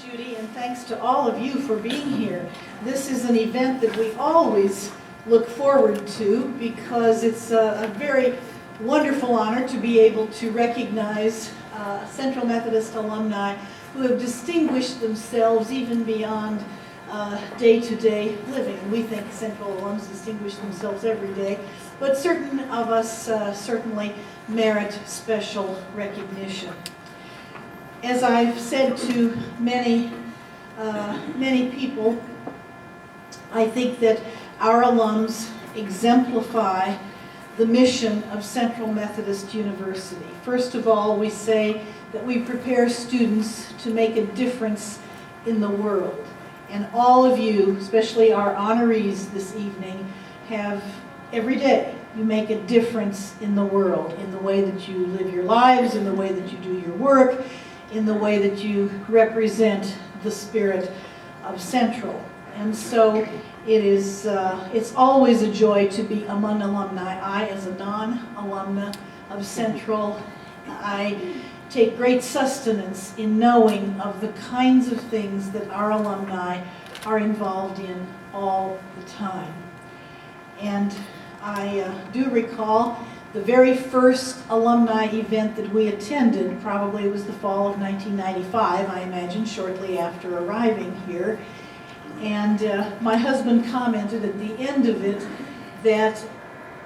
Judy, and thanks to all of you for being here. This is an event that we always look forward to because it's a very wonderful honor to be able to recognize Central Methodist alumni who have distinguished themselves even beyond day-to-day living. We think Central alums distinguish themselves every day, but certain of us certainly merit special recognition. As I've said to many people, I think that our alums exemplify the mission of Central Methodist University. First of all, we say that we prepare students to make a difference in the world. And all of you, especially our honorees this evening, have every day you make a difference in the world, in the way that you live your lives, in the way that you do your work, in the way that you represent the spirit of Central. And so it's always a joy to be among alumni. I, as a non-alumna of Central, I take great sustenance in knowing of the kinds of things that our alumni are involved in all the time. And I do recall the very first alumni event that we attended, probably it was the fall of 1995, I imagine, shortly after arriving here. And my husband commented at the end of it that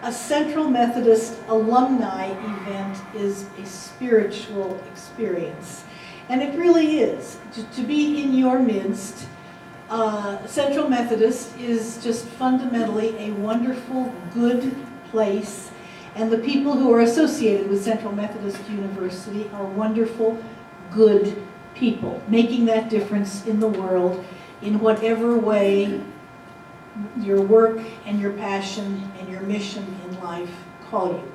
a Central Methodist alumni event is a spiritual experience. And it really is. To be in your midst, Central Methodist is just fundamentally a wonderful, good place. And the people who are associated with Central Methodist University are wonderful, good people, making that difference in the world in whatever way your work and your passion and your mission in life call you.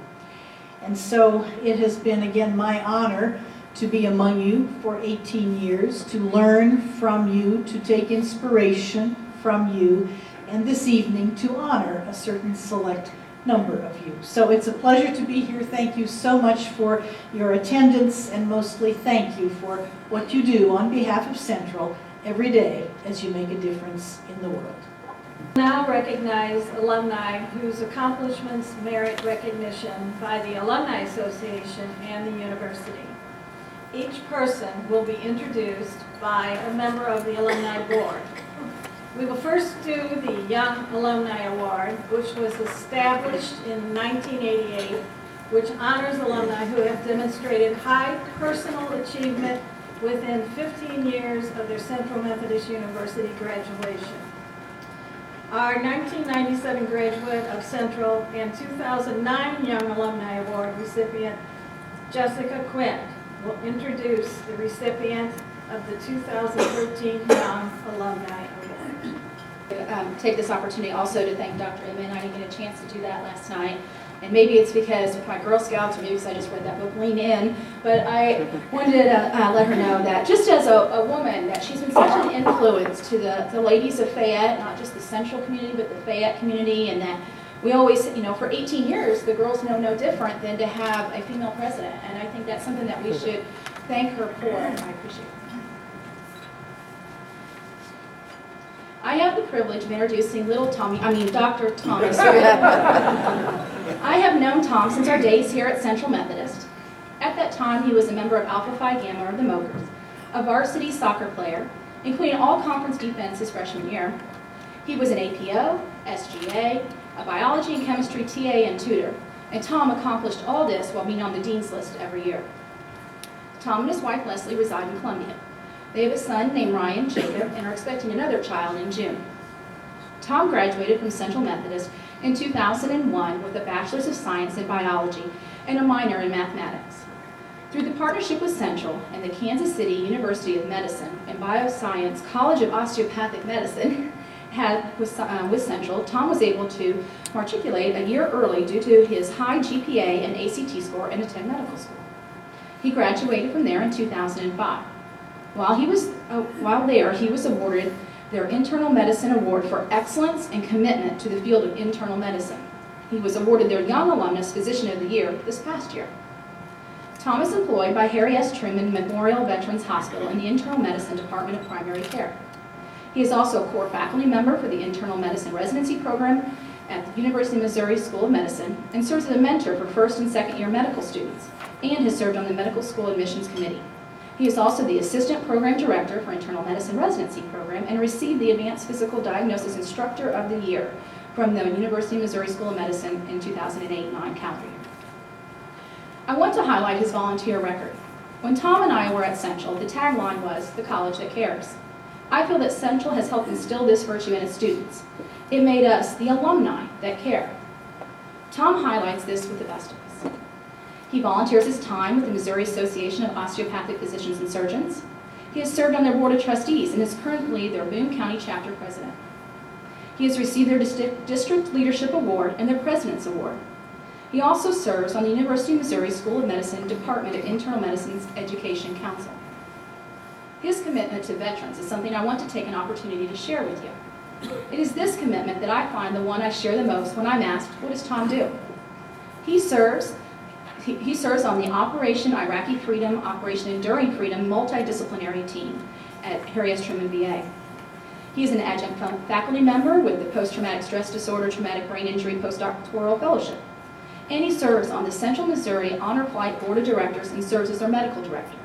And so it has been, again, my honor to be among you for 18 years, to learn from you, to take inspiration from you, and this evening to honor a certain select number of you. So it's a pleasure to be here. Thank you so much for your attendance, and mostly thank you for what you do on behalf of Central every day as you make a difference in the world. Now recognize alumni whose accomplishments merit recognition by the Alumni Association and the university. Each person will be introduced by a member of the Alumni Board. We will first do the Young Alumni Award, which was established in 1988, which honors alumni who have demonstrated high personal achievement within 15 years of their Central Methodist University graduation. Our 1997 graduate of Central and 2009 Young Alumni Award recipient, Jessica Quinn, will introduce the recipient of the 2013 Young Alumni Award. Take this opportunity also to thank Dr. Inman. I didn't get a chance to do that last night. And maybe it's because of my Girl Scouts, or maybe because I just read that book, Lean In. But I wanted to let her know that just as a woman, that she's been such an influence to the ladies of Fayette, not just the Central community, but the Fayette community, and that we always, for 18 years, the girls know no different than to have a female president. And I think that's something that we should thank her for, and I appreciate it. I have the privilege of introducing Dr. Thomas. I have known Tom since our days here at Central Methodist. At that time, he was a member of Alpha Phi Gamma, or the Mokers, a varsity soccer player, including all conference defense his freshman year. He was an APO, SGA, a biology and chemistry TA and tutor, and Tom accomplished all this while being on the dean's list every year. Tom and his wife Leslie reside in Columbia. They have a son named Ryan Jacob and are expecting another child in June. Tom graduated from Central Methodist in 2001 with a Bachelor's of Science in Biology and a minor in Mathematics. Through the partnership with Central and the Kansas City University of Medicine and Bioscience College of Osteopathic Medicine with Central, Tom was able to matriculate a year early due to his high GPA and ACT score and attend medical school. He graduated from there in 2005. While there, he was awarded their Internal Medicine Award for Excellence and Commitment to the field of internal medicine. He was awarded their Young Alumnus Physician of the Year this past year. Tom is employed by Harry S. Truman Memorial Veterans Hospital in the Internal Medicine Department of Primary Care. He is also a core faculty member for the Internal Medicine Residency Program at the University of Missouri School of Medicine and serves as a mentor for first and second year medical students and has served on the Medical School Admissions Committee. He is also the Assistant Program Director for Internal Medicine Residency Program and received the Advanced Physical Diagnosis Instructor of the Year from the University of Missouri School of Medicine in 2008-09 calendar year. I want to highlight his volunteer record. When Tom and I were at Central, the tagline was, "The College That Cares." I feel that Central has helped instill this virtue in its students. It made us the alumni that care. Tom highlights this with the best of us. He volunteers his time with the Missouri Association of Osteopathic Physicians and Surgeons. He has served on their Board of Trustees and is currently their Boone County Chapter President. He has received their District Leadership Award and their President's Award. He also serves on the University of Missouri School of Medicine Department of Internal Medicine's Education Council. His commitment to veterans is something I want to take an opportunity to share with you. It is this commitment that I find the one I share the most when I'm asked, what does Tom do? He serves on the Operation Iraqi Freedom, Operation Enduring Freedom multidisciplinary team at Harry S. Truman VA. He is an adjunct faculty member with the Post-Traumatic Stress Disorder Traumatic Brain Injury Postdoctoral Fellowship. And he serves on the Central Missouri Honor Flight Board of Directors and serves as their medical director.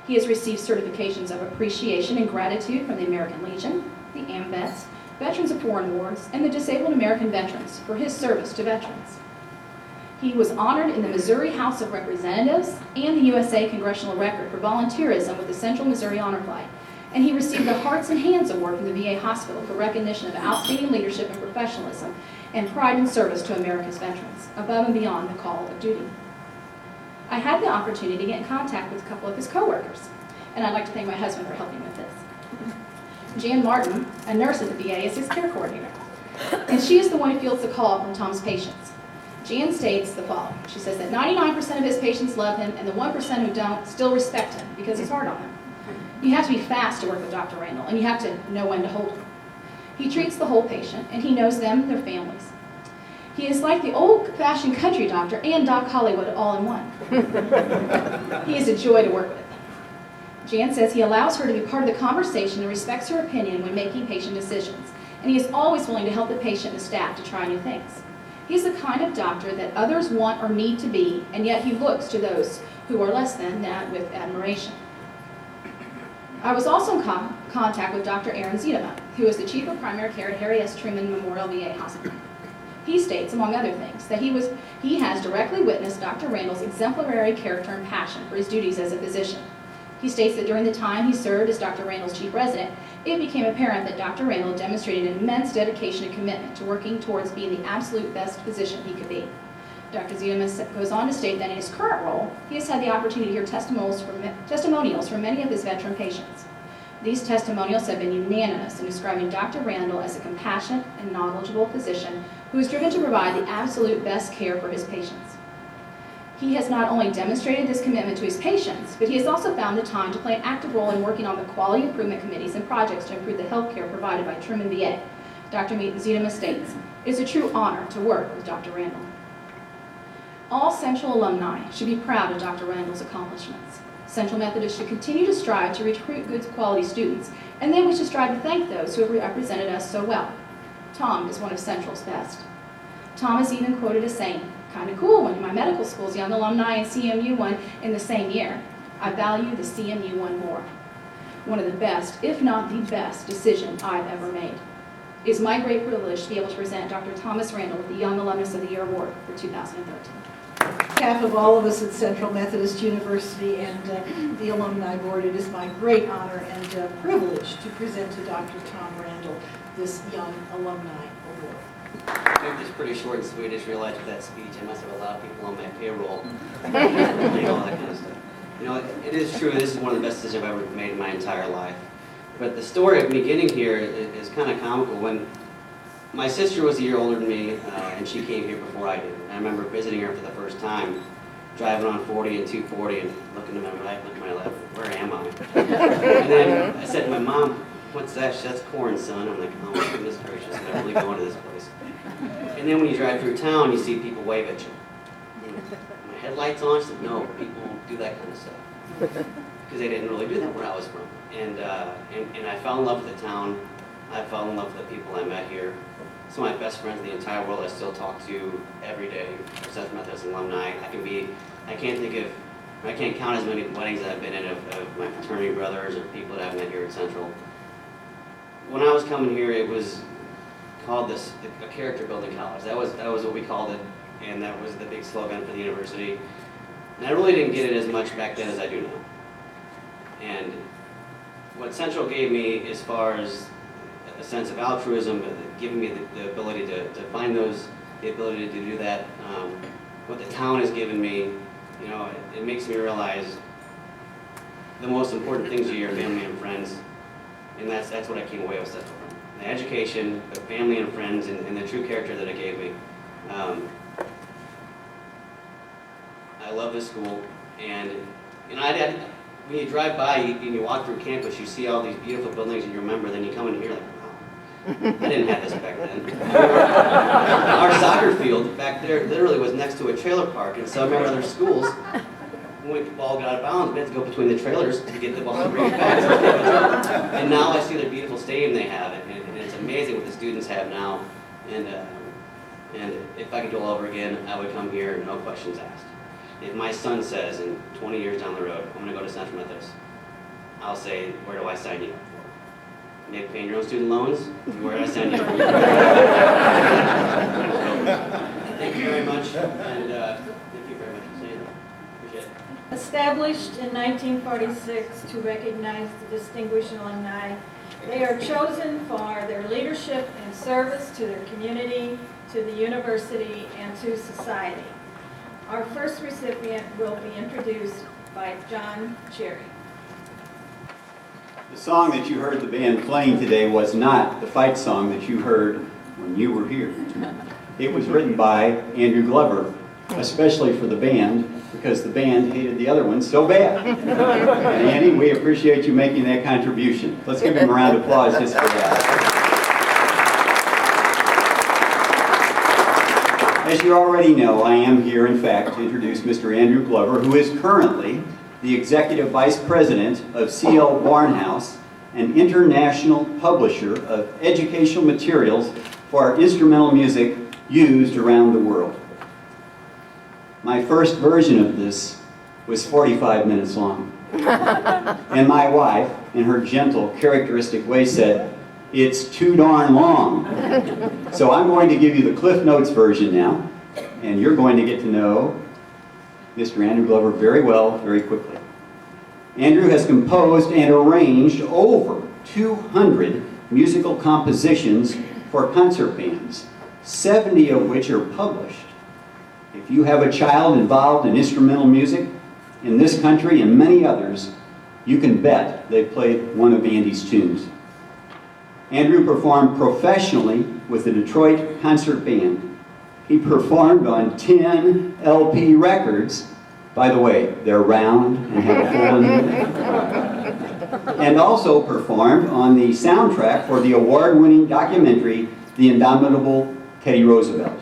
He has received certifications of appreciation and gratitude from the American Legion, the AMVETS, Veterans of Foreign Wars, and the Disabled American Veterans for his service to veterans. He was honored in the Missouri House of Representatives and the USA Congressional Record for volunteerism with the Central Missouri Honor Flight, and he received the Hearts and Hands Award from the VA Hospital for recognition of outstanding leadership and professionalism and pride in service to America's veterans, above and beyond the call of duty. I had the opportunity to get in contact with a couple of his coworkers, and I'd like to thank my husband for helping with this. Jan Martin, a nurse at the VA, is his care coordinator, and she is the one who fields the call from Tom's patients. Jan states the following. She says that 99% of his patients love him, and the 1% who don't still respect him because he's hard on them. You have to be fast to work with Dr. Randall, and you have to know when to hold him. He treats the whole patient, and he knows them, their families. He is like the old-fashioned country doctor and Doc Hollywood all in one. He is a joy to work with. Jan says he allows her to be part of the conversation and respects her opinion when making patient decisions, and he is always willing to help the patient and the staff to try new things. He's the kind of doctor that others want or need to be, and yet he looks to those who are less than that with admiration. I was also in contact with Dr. Aaron Ziedema, who is the Chief of Primary Care at Harry S. Truman Memorial VA Hospital. He states, among other things, that he has directly witnessed Dr. Randall's exemplary character and passion for his duties as a physician. He states that during the time he served as Dr. Randall's chief resident, it became apparent that Dr. Randall demonstrated an immense dedication and commitment to working towards being the absolute best physician he could be. Dr. Ziedema goes on to state that in his current role, he has had the opportunity to hear testimonials from many of his veteran patients. These testimonials have been unanimous in describing Dr. Randall as a compassionate and knowledgeable physician who is driven to provide the absolute best care for his patients. He has not only demonstrated this commitment to his patients, but he has also found the time to play an active role in working on the quality improvement committees and projects to improve the health care provided by Truman VA. Dr. Ziedema states, "It is a true honor to work with Dr. Randall." All Central alumni should be proud of Dr. Randall's accomplishments. Central Methodist should continue to strive to recruit good quality students, and then we should strive to thank those who have represented us so well. Tom is one of Central's best. Tom is even quoted as saying, "Kind of cool when my medical school's young alumni and CMU one in the same year. I value the CMU one more." One of the best, if not the best, decision I've ever made. It is my great privilege to be able to present Dr. Thomas Randall with the Young Alumnus of the Year Award for 2013. On behalf of all of us at Central Methodist University and the Alumni Board, it is my great honor and privilege to present to Dr. Tom Randall this Young Alumni Award. I'm just pretty short and sweet. I just realized with that speech I must have a lot of people on my payroll. All that kind of stuff. You know, it is true, this is one of the best decisions I've ever made in my entire life. But the story of me getting here is kind of comical. When my sister was a year older than me, and she came here before I did. I remember visiting her for the first time, driving on 40 and 240 and looking to my right, looking to my left, where am I? And then I said to my mom, "What's that?" She said, "That's corn, son." I'm like, "Oh my goodness gracious, I'm really going to this place." And then when you drive through town, you see people wave at you. I'm my headlights on? She said, no, people don't do that kind of stuff. Because they didn't really do that where I was from. And I fell in love with the town. I fell in love with the people I met here. Some of my best friends in the entire world I still talk to every day. Central Methodist alumni. I can't count as many weddings that I've been in of my fraternity brothers or people that I've met here at Central. When I was coming here, it was called a character building college. That was what we called it, and that was the big slogan for the university. And I really didn't get it as much back then as I do now. And what Central gave me as far as a sense of altruism, giving me the ability to find the ability to do that, what the town has given me, you know, it makes me realize the most important things are your family and friends, and that's what I came away with Central from. The education, the family and friends, and the true character that it gave me. I love this school, and when you drive by and you walk through campus, you see all these beautiful buildings and you remember, then you come in here like, wow, I didn't have this back then. Our soccer field back there literally was next to a trailer park, and some of our other schools, when the ball got out of bounds, we had to go between the trailers to get the ball and bring it back. And now I see the beautiful stadium they have, and it's amazing what the students have now. And if I could do it all over again, I would come here, no questions asked. If my son says in 20 years down the road, I'm going to go to Central Methodist, I'll say, where do I sign you up for? Maybe paying your own student loans? Where do I sign you up for? Thank you very much, and thank you very much for saying that. Appreciate it. Established in 1946 to recognize the distinguished alumni, they are chosen for their leadership and service to their community, to the university, and to society. Our first recipient will be introduced by John Cherry. The song that you heard the band playing today was not the fight song that you heard when you were here. It was written by Andrew Glover, especially for the band, because the band hated the other one so bad. And Andy, we appreciate you making that contribution. Let's give him a round of applause just for that. As you already know, I am here, in fact, to introduce Mr. Andrew Glover, who is currently the Executive Vice President of C.L. Barnhouse, an international publisher of educational materials for instrumental music used around the world. My first version of this was 45 minutes long. And my wife, in her gentle, characteristic way, said, "It's too darn long." So I'm going to give you the Cliff Notes version now, and you're going to get to know Mr. Andrew Glover very well, very quickly. Andrew has composed and arranged over 200 musical compositions for concert bands, 70 of which are published. If you have a child involved in instrumental music in this country and many others, you can bet they've played one of Andy's tunes. Andrew performed professionally with the Detroit Concert Band. He performed on 10 LP records. By the way, they're round and have a hole in them. And also performed on the soundtrack for the award-winning documentary, The Indomitable Teddy Roosevelt.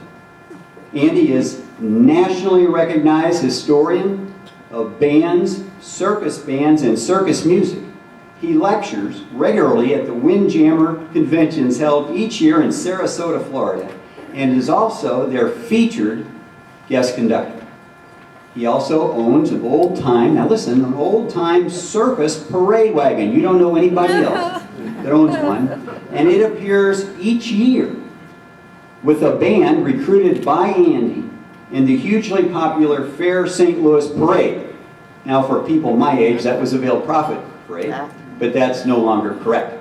Andy is nationally recognized historian of bands, circus bands, and circus music. He lectures regularly at the Windjammer conventions held each year in Sarasota, Florida, and is also their featured guest conductor. He also owns an old-time, now listen, an old-time circus parade wagon. You don't know anybody else that owns one. And it appears each year with a band recruited by Andy in the hugely popular Fair St. Louis Parade. Now, for people my age, that was a veiled prophet parade, but that's no longer correct.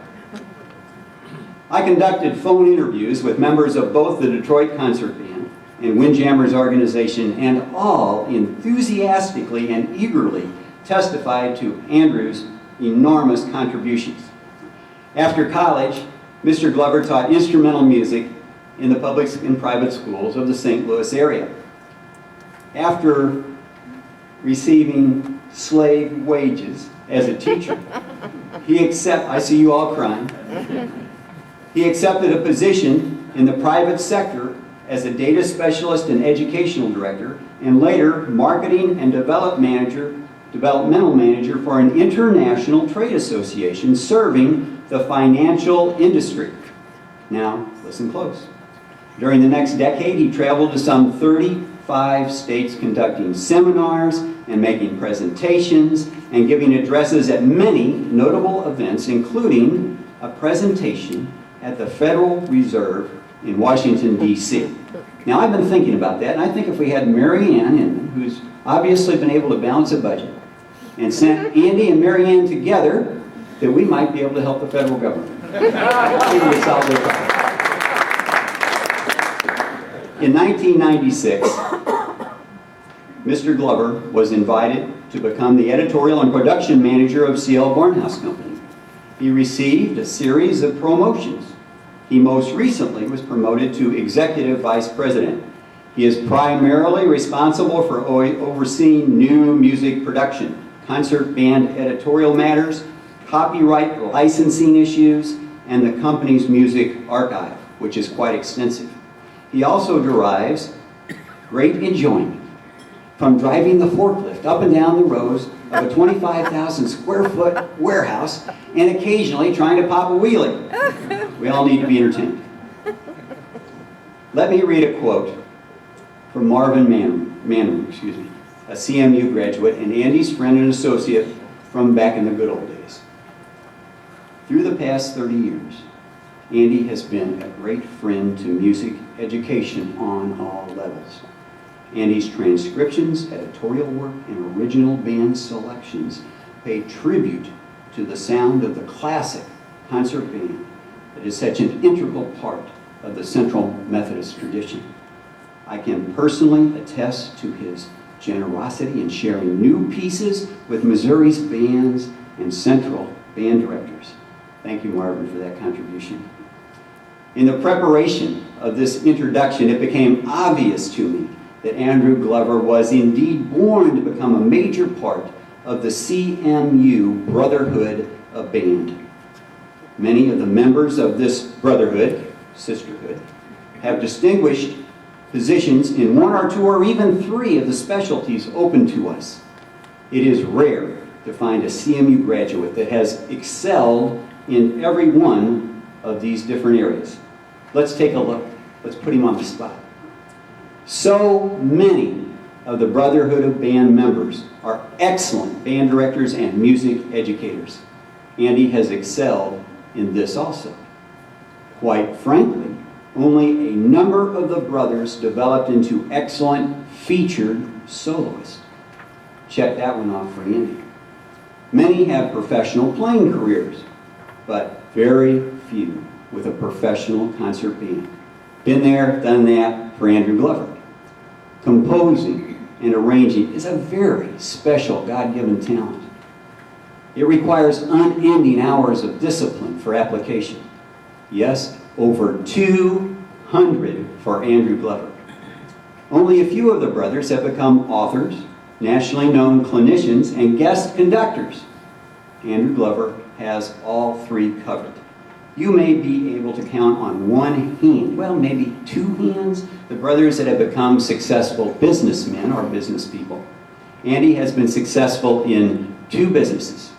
I conducted phone interviews with members of both the Detroit Concert Band and Windjammer's organization, and all enthusiastically and eagerly testified to Andrew's enormous contributions. After college, Mr. Glover taught instrumental music in the public and private schools of the St. Louis area. After receiving slave wages as a teacher, I see you all crying. He accepted a position in the private sector as a data specialist and educational director, and later marketing and developmental manager for an international trade association serving the financial industry. Now, listen close. During the next decade, he traveled to some 35 states conducting seminars and making presentations and giving addresses at many notable events, including a presentation at the Federal Reserve in Washington, D.C. Now, I've been thinking about that, and I think if we had Mary Ann Inman, who's obviously been able to balance a budget, and sent Andy and Mary Ann together, that we might be able to help the federal government. In 1996, Mr. Glover was invited to become the editorial and production manager of C.L. Barnhouse Company. He received a series of promotions. He most recently was promoted to executive vice president. He is primarily responsible for overseeing new music production, concert band editorial matters, copyright licensing issues, and the company's music archive, which is quite extensive. He also derives great enjoyment from driving the forklift up and down the rows of a 25,000 square foot warehouse and occasionally trying to pop a wheelie. We all need to be entertained. Let me read a quote from Marvin Manning, a CMU graduate and Andy's friend and associate from back in the good old days. Through the past 30 years, Andy has been a great friend to music education on all levels. Andy's transcriptions, editorial work, and original band selections pay tribute to the sound of the classic concert band that is such an integral part of the Central Methodist tradition. I can personally attest to his generosity in sharing new pieces with Missouri's bands and Central band directors. Thank you, Marvin, for that contribution. In the preparation of this introduction, it became obvious to me that Andrew Glover was indeed born to become a major part of the CMU Brotherhood of Band. Many of the members of this brotherhood, sisterhood, have distinguished positions in one or two or even three of the specialties open to us. It is rare to find a CMU graduate that has excelled in every one of these different areas. Let's take a look. Let's put him on the spot. So many of the Brotherhood of Band members are excellent band directors and music educators. Andy has excelled in this also. Quite frankly, only a number of the brothers developed into excellent featured soloists. Check that one off for Andy. Many have professional playing careers, but very few with a professional concert band. Been there, done that for Andrew Glover. Composing and arranging is a very special God-given talent. It requires unending hours of discipline for application. Yes, over 200 for Andrew Glover. Only a few of the brothers have become authors, nationally known clinicians, and guest conductors. Andrew Glover has all three covered. You may be able to count on one hand, well, maybe two hands, the brothers that have become successful businessmen or business people. Andy has been successful in two businesses.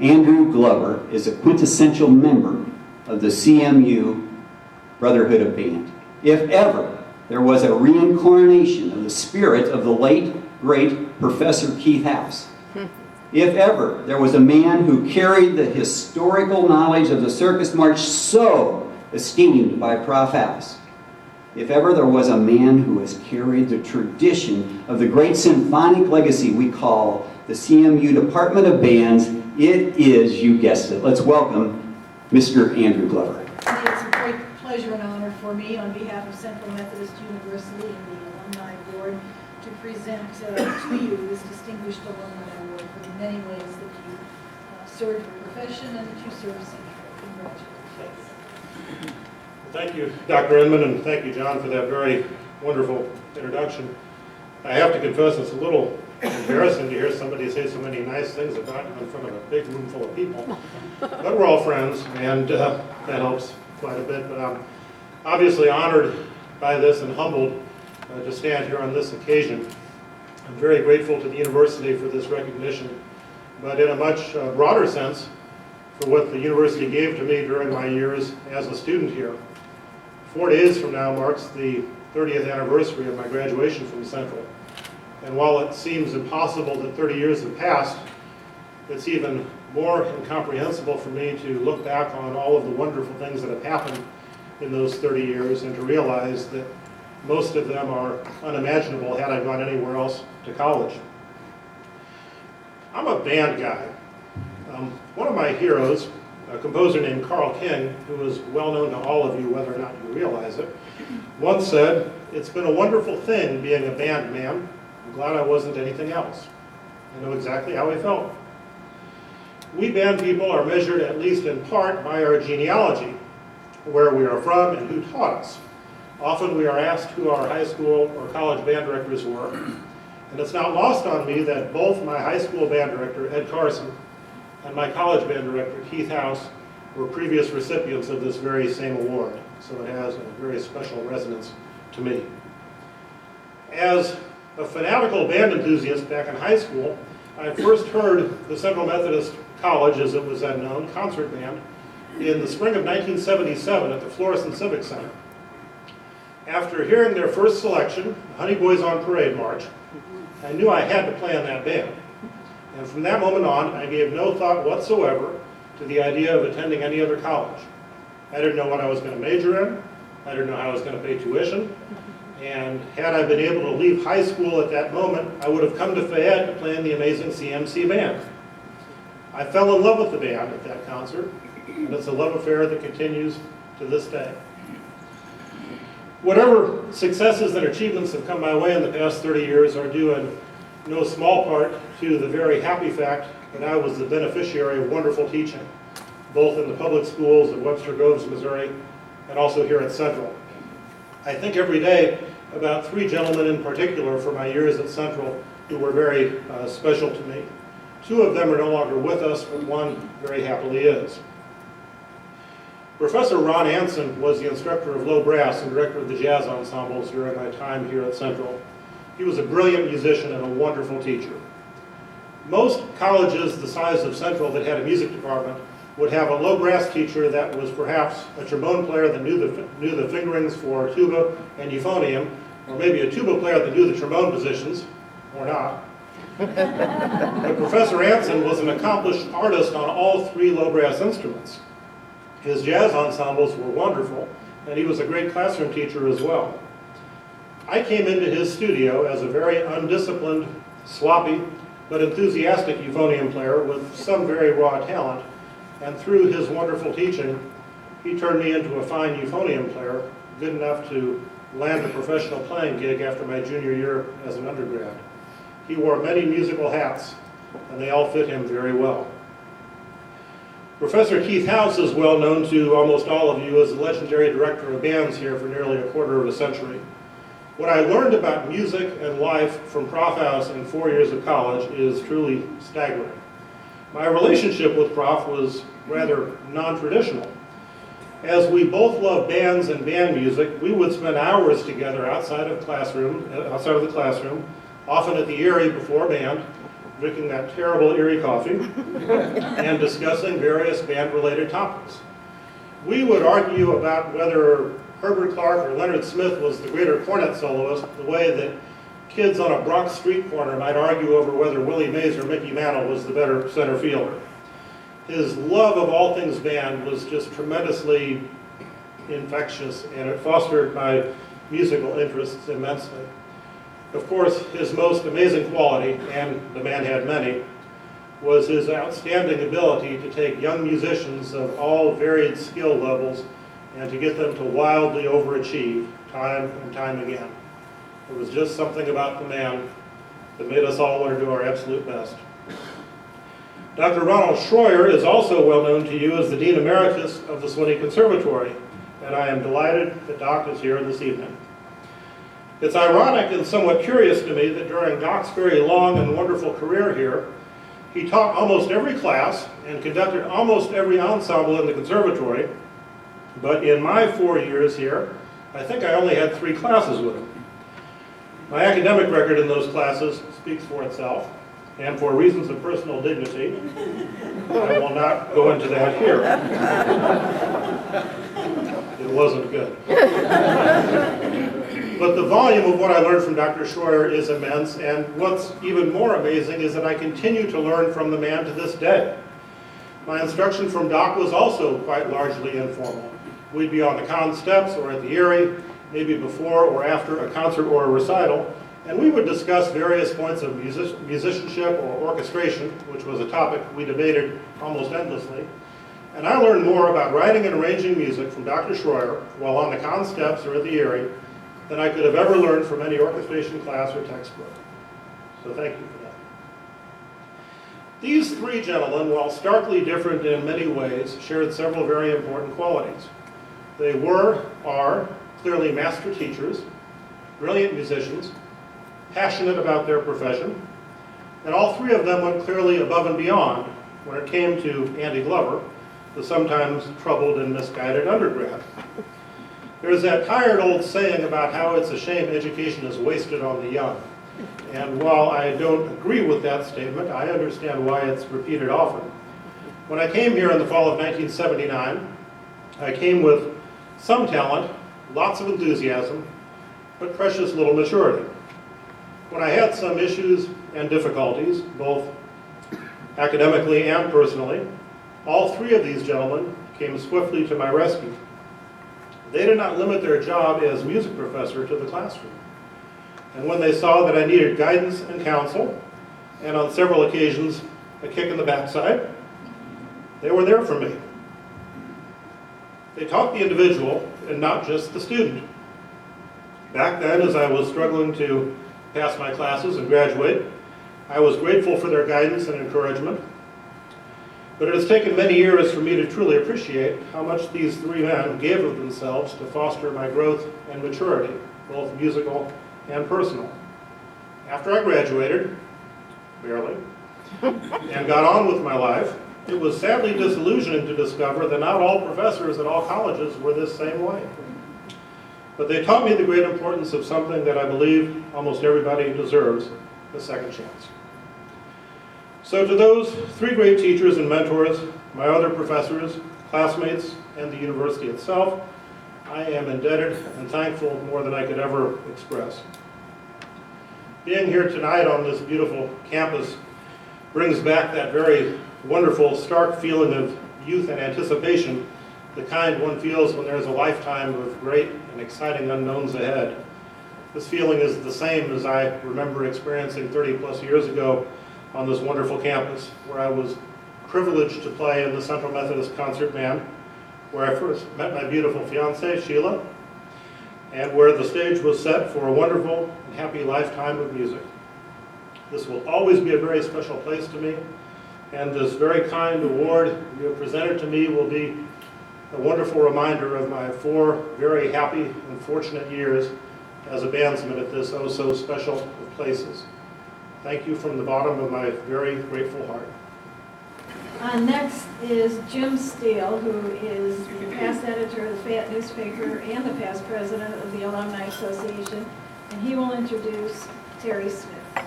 Andrew Glover is a quintessential member of the CMU Brotherhood of Band. If ever there was a reincarnation of the spirit of the late, great Professor Keith House, if ever there was a man who carried the historical knowledge of the Circus March so esteemed by Prof. House, if ever there was a man who has carried the tradition of the great symphonic legacy we call the CMU Department of Bands, it is, you guessed it. Let's welcome Mr. Andrew Glover. It's a great pleasure and honor for me on behalf of Central Methodist University and the Alumni Board to present to you this distinguished Alumni Award for the many ways that you serve your profession and that you serve Central. Congratulations. Thank you, Dr. Inman, and thank you, John, for that very wonderful introduction. I have to confess it's a little embarrassing to hear somebody say so many nice things about you in front of a big room full of people. But we're all friends, and that helps quite a bit. But I'm obviously honored by this and humbled to stand here on this occasion. I'm very grateful to the university for this recognition, but in a much broader sense, for what the university gave to me during my years as a student here. 4 days from now marks the 30th anniversary of my graduation from Central. And while it seems impossible that 30 years have passed, it's even more incomprehensible for me to look back on all of the wonderful things that have happened in those 30 years and to realize that most of them are unimaginable had I gone anywhere else to college. I'm a band guy. One of my heroes, a composer named Carl King, who is well known to all of you, whether or not you realize it, once said, "It's been a wonderful thing being a band man. I'm glad I wasn't anything else." I know exactly how he felt. We band people are measured, at least in part, by our genealogy, where we are from and who taught us. Often we are asked who our high school or college band directors were, and it's not lost on me that both my high school band director, Ed Carson, and my college band director, Keith House, were previous recipients of this very same award, so it has a very special resonance to me. As a fanatical band enthusiast back in high school, I first heard the Central Methodist College, as it was then known, concert band, in the spring of 1977 at the Florissant Civic Center. After hearing their first selection, Honey Boys on Parade March, I knew I had to play in that band. And from that moment on, I gave no thought whatsoever to the idea of attending any other college. I didn't know what I was going to major in. I didn't know how I was going to pay tuition. And had I been able to leave high school at that moment, I would have come to Fayette to play in the amazing CMC band. I fell in love with the band at that concert, and it's a love affair that continues to this day. Whatever successes and achievements have come my way in the past 30 years are due in no small part to the very happy fact that I was the beneficiary of wonderful teaching, both in the public schools of Webster Groves, Missouri, and also here at Central. I think every day about 3 gentlemen in particular from my years at Central who were very special to me. 2 of them are no longer with us, but one very happily is. Professor Ron Anson was the instructor of low brass and director of the jazz ensembles during my time here at Central. He was a brilliant musician and a wonderful teacher. Most colleges the size of Central that had a music department would have a low brass teacher that was perhaps a trombone player that knew the fingerings for tuba and euphonium, or maybe a tuba player that knew the trombone positions, or not. But Professor Anson was an accomplished artist on all 3 low brass instruments. His jazz ensembles were wonderful, and he was a great classroom teacher as well. I came into his studio as a very undisciplined, sloppy, but enthusiastic euphonium player with some very raw talent, and through his wonderful teaching, he turned me into a fine euphonium player, good enough to land a professional playing gig after my junior year as an undergrad. He wore many musical hats, and they all fit him very well. Professor Keith House is well known to almost all of you as the legendary director of bands here for nearly a quarter of a century. What I learned about music and life from Prof. House in 4 years of college is truly staggering. My relationship with Prof was rather non-traditional. As we both loved bands and band music, we would spend hours together outside of the classroom, often at the Erie before band, drinking that terrible Erie coffee, and discussing various band-related topics. We would argue about whether Herbert Clark or Leonard Smith was the greater cornet soloist, the way that kids on a Bronx street corner might argue over whether Willie Mays or Mickey Mantle was the better center fielder. His love of all things band was just tremendously infectious, and it fostered my musical interests immensely. Of course, his most amazing quality, and the man had many, was his outstanding ability to take young musicians of all varied skill levels and to get them to wildly overachieve time and time again. It was just something about the man that made us all want to do our absolute best. Dr. Ronald Schroyer is also well known to you as the Dean Emeritus of the Swinney Conservatory, and I am delighted that Doc is here this evening. It's ironic and somewhat curious to me that during Doc's very long and wonderful career here, he taught almost every class and conducted almost every ensemble in the conservatory, but in my 4 years here, I think I only had 3 classes with him. My academic record in those classes speaks for itself, and for reasons of personal dignity, I will not go into that here. It wasn't good. But the volume of what I learned from Dr. Schroyer is immense, and what's even more amazing is that I continue to learn from the man to this day. My instruction from Doc was also quite largely informal. We'd be on the con steps or at the Erie, maybe before or after a concert or a recital, and we would discuss various points of musicianship or orchestration, which was a topic we debated almost endlessly. And I learned more about writing and arranging music from Dr. Schroyer while on the con steps or at the Erie than I could have ever learned from any orchestration class or textbook. So thank you for that. These three gentlemen, while starkly different in many ways, shared several very important qualities. They are clearly master teachers, brilliant musicians, passionate about their profession, and all three of them went clearly above and beyond when it came to Andy Glover, the sometimes troubled and misguided undergrad. There's that tired old saying about how it's a shame education is wasted on the young. And while I don't agree with that statement, I understand why it's repeated often. When I came here in the fall of 1979, I came with some talent, lots of enthusiasm, but precious little maturity. When I had some issues and difficulties, both academically and personally, all three of these gentlemen came swiftly to my rescue. They did not limit their job as music professor to the classroom. And when they saw that I needed guidance and counsel, and on several occasions a kick in the backside, they were there for me. They taught the individual and not just the student. Back then, as I was struggling to pass my classes and graduate, I was grateful for their guidance and encouragement. But it has taken many years for me to truly appreciate how much these three men gave of themselves to foster my growth and maturity, both musical and personal. After I graduated, barely, and got on with my life, it was sadly disillusioning to discover that not all professors at all colleges were this same way. But they taught me the great importance of something that I believe almost everybody deserves, a second chance. So to those three great teachers and mentors, my other professors, classmates, and the university itself, I am indebted and thankful more than I could ever express. Being here tonight on this beautiful campus brings back that very wonderful, stark feeling of youth and anticipation, the kind one feels when there's a lifetime of great and exciting unknowns ahead. This feeling is the same as I remember experiencing 30 plus years ago on this wonderful campus, where I was privileged to play in the Central Methodist Concert Band, where I first met my beautiful fiancée, Sheila, and where the stage was set for a wonderful and happy lifetime of music. This will always be a very special place to me, and this very kind award you have presented to me will be a wonderful reminder of my 4 very happy and fortunate years as a bandsman at this oh so special of places. Thank you from the bottom of my very grateful heart. Next is Jim Steele, who is the past editor of the Fayette newspaper and the past president of the Alumni Association, and he will introduce Terry Smith.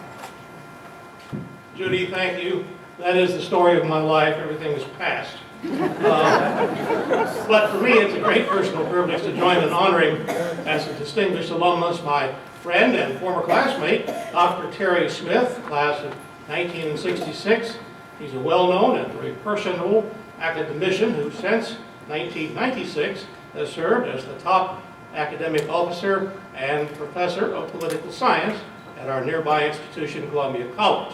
Judy, thank you. That is the story of my life. Everything is past. But for me, it's a great personal privilege to join in honoring, as a distinguished alumnus, my friend and former classmate, Dr. Terry Smith, class of 1966. He's a well-known and very personable academician who since 1996 has served as the top academic officer and professor of political science at our nearby institution, Columbia College.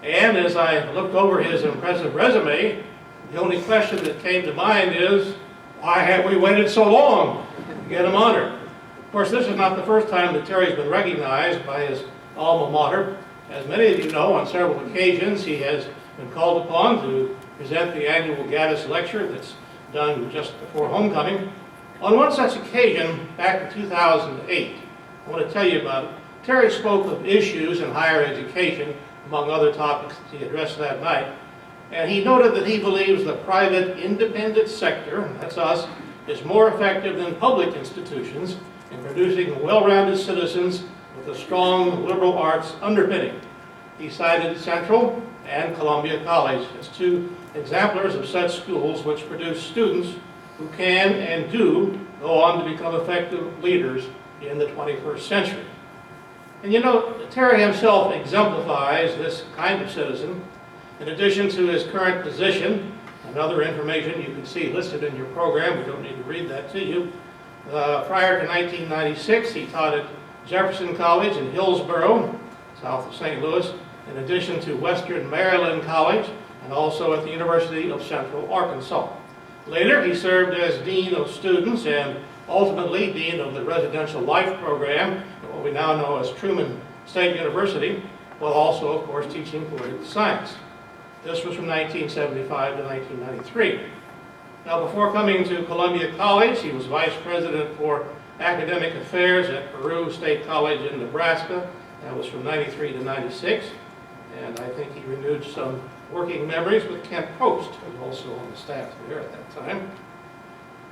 And as I looked over his impressive resume, the only question that came to mind is, why have we waited so long to get him honored? Of course, this is not the first time that Terry's been recognized by his alma mater. As many of you know, on several occasions he has been called upon to present the annual Gaddis Lecture that's done just before homecoming. On one such occasion, back in 2008, I want to tell you about it. Terry spoke of issues in higher education, among other topics that he addressed that night. And he noted that he believes the private independent sector, that's us, is more effective than public institutions in producing well-rounded citizens with a strong liberal arts underpinning. He cited Central and Columbia College as two exemplars of such schools which produce students who can and do go on to become effective leaders in the 21st century. And you know, Terry himself exemplifies this kind of citizen. In addition to his current position and other information you can see listed in your program, we don't need to read that to you. Prior to 1996, he taught at Jefferson College in Hillsborough, south of St. Louis, in addition to Western Maryland College, and also at the University of Central Arkansas. Later, he served as Dean of Students and ultimately Dean of the Residential Life Program, what we now know as Truman State University, while also, of course, teaching political science. This was from 1975 to 1993. Now, before coming to Columbia College, he was Vice President for Academic Affairs at Peru State College in Nebraska. That was from 93 to 96. And I think he renewed some working memories with Kent Post, who was also on the staff there at that time.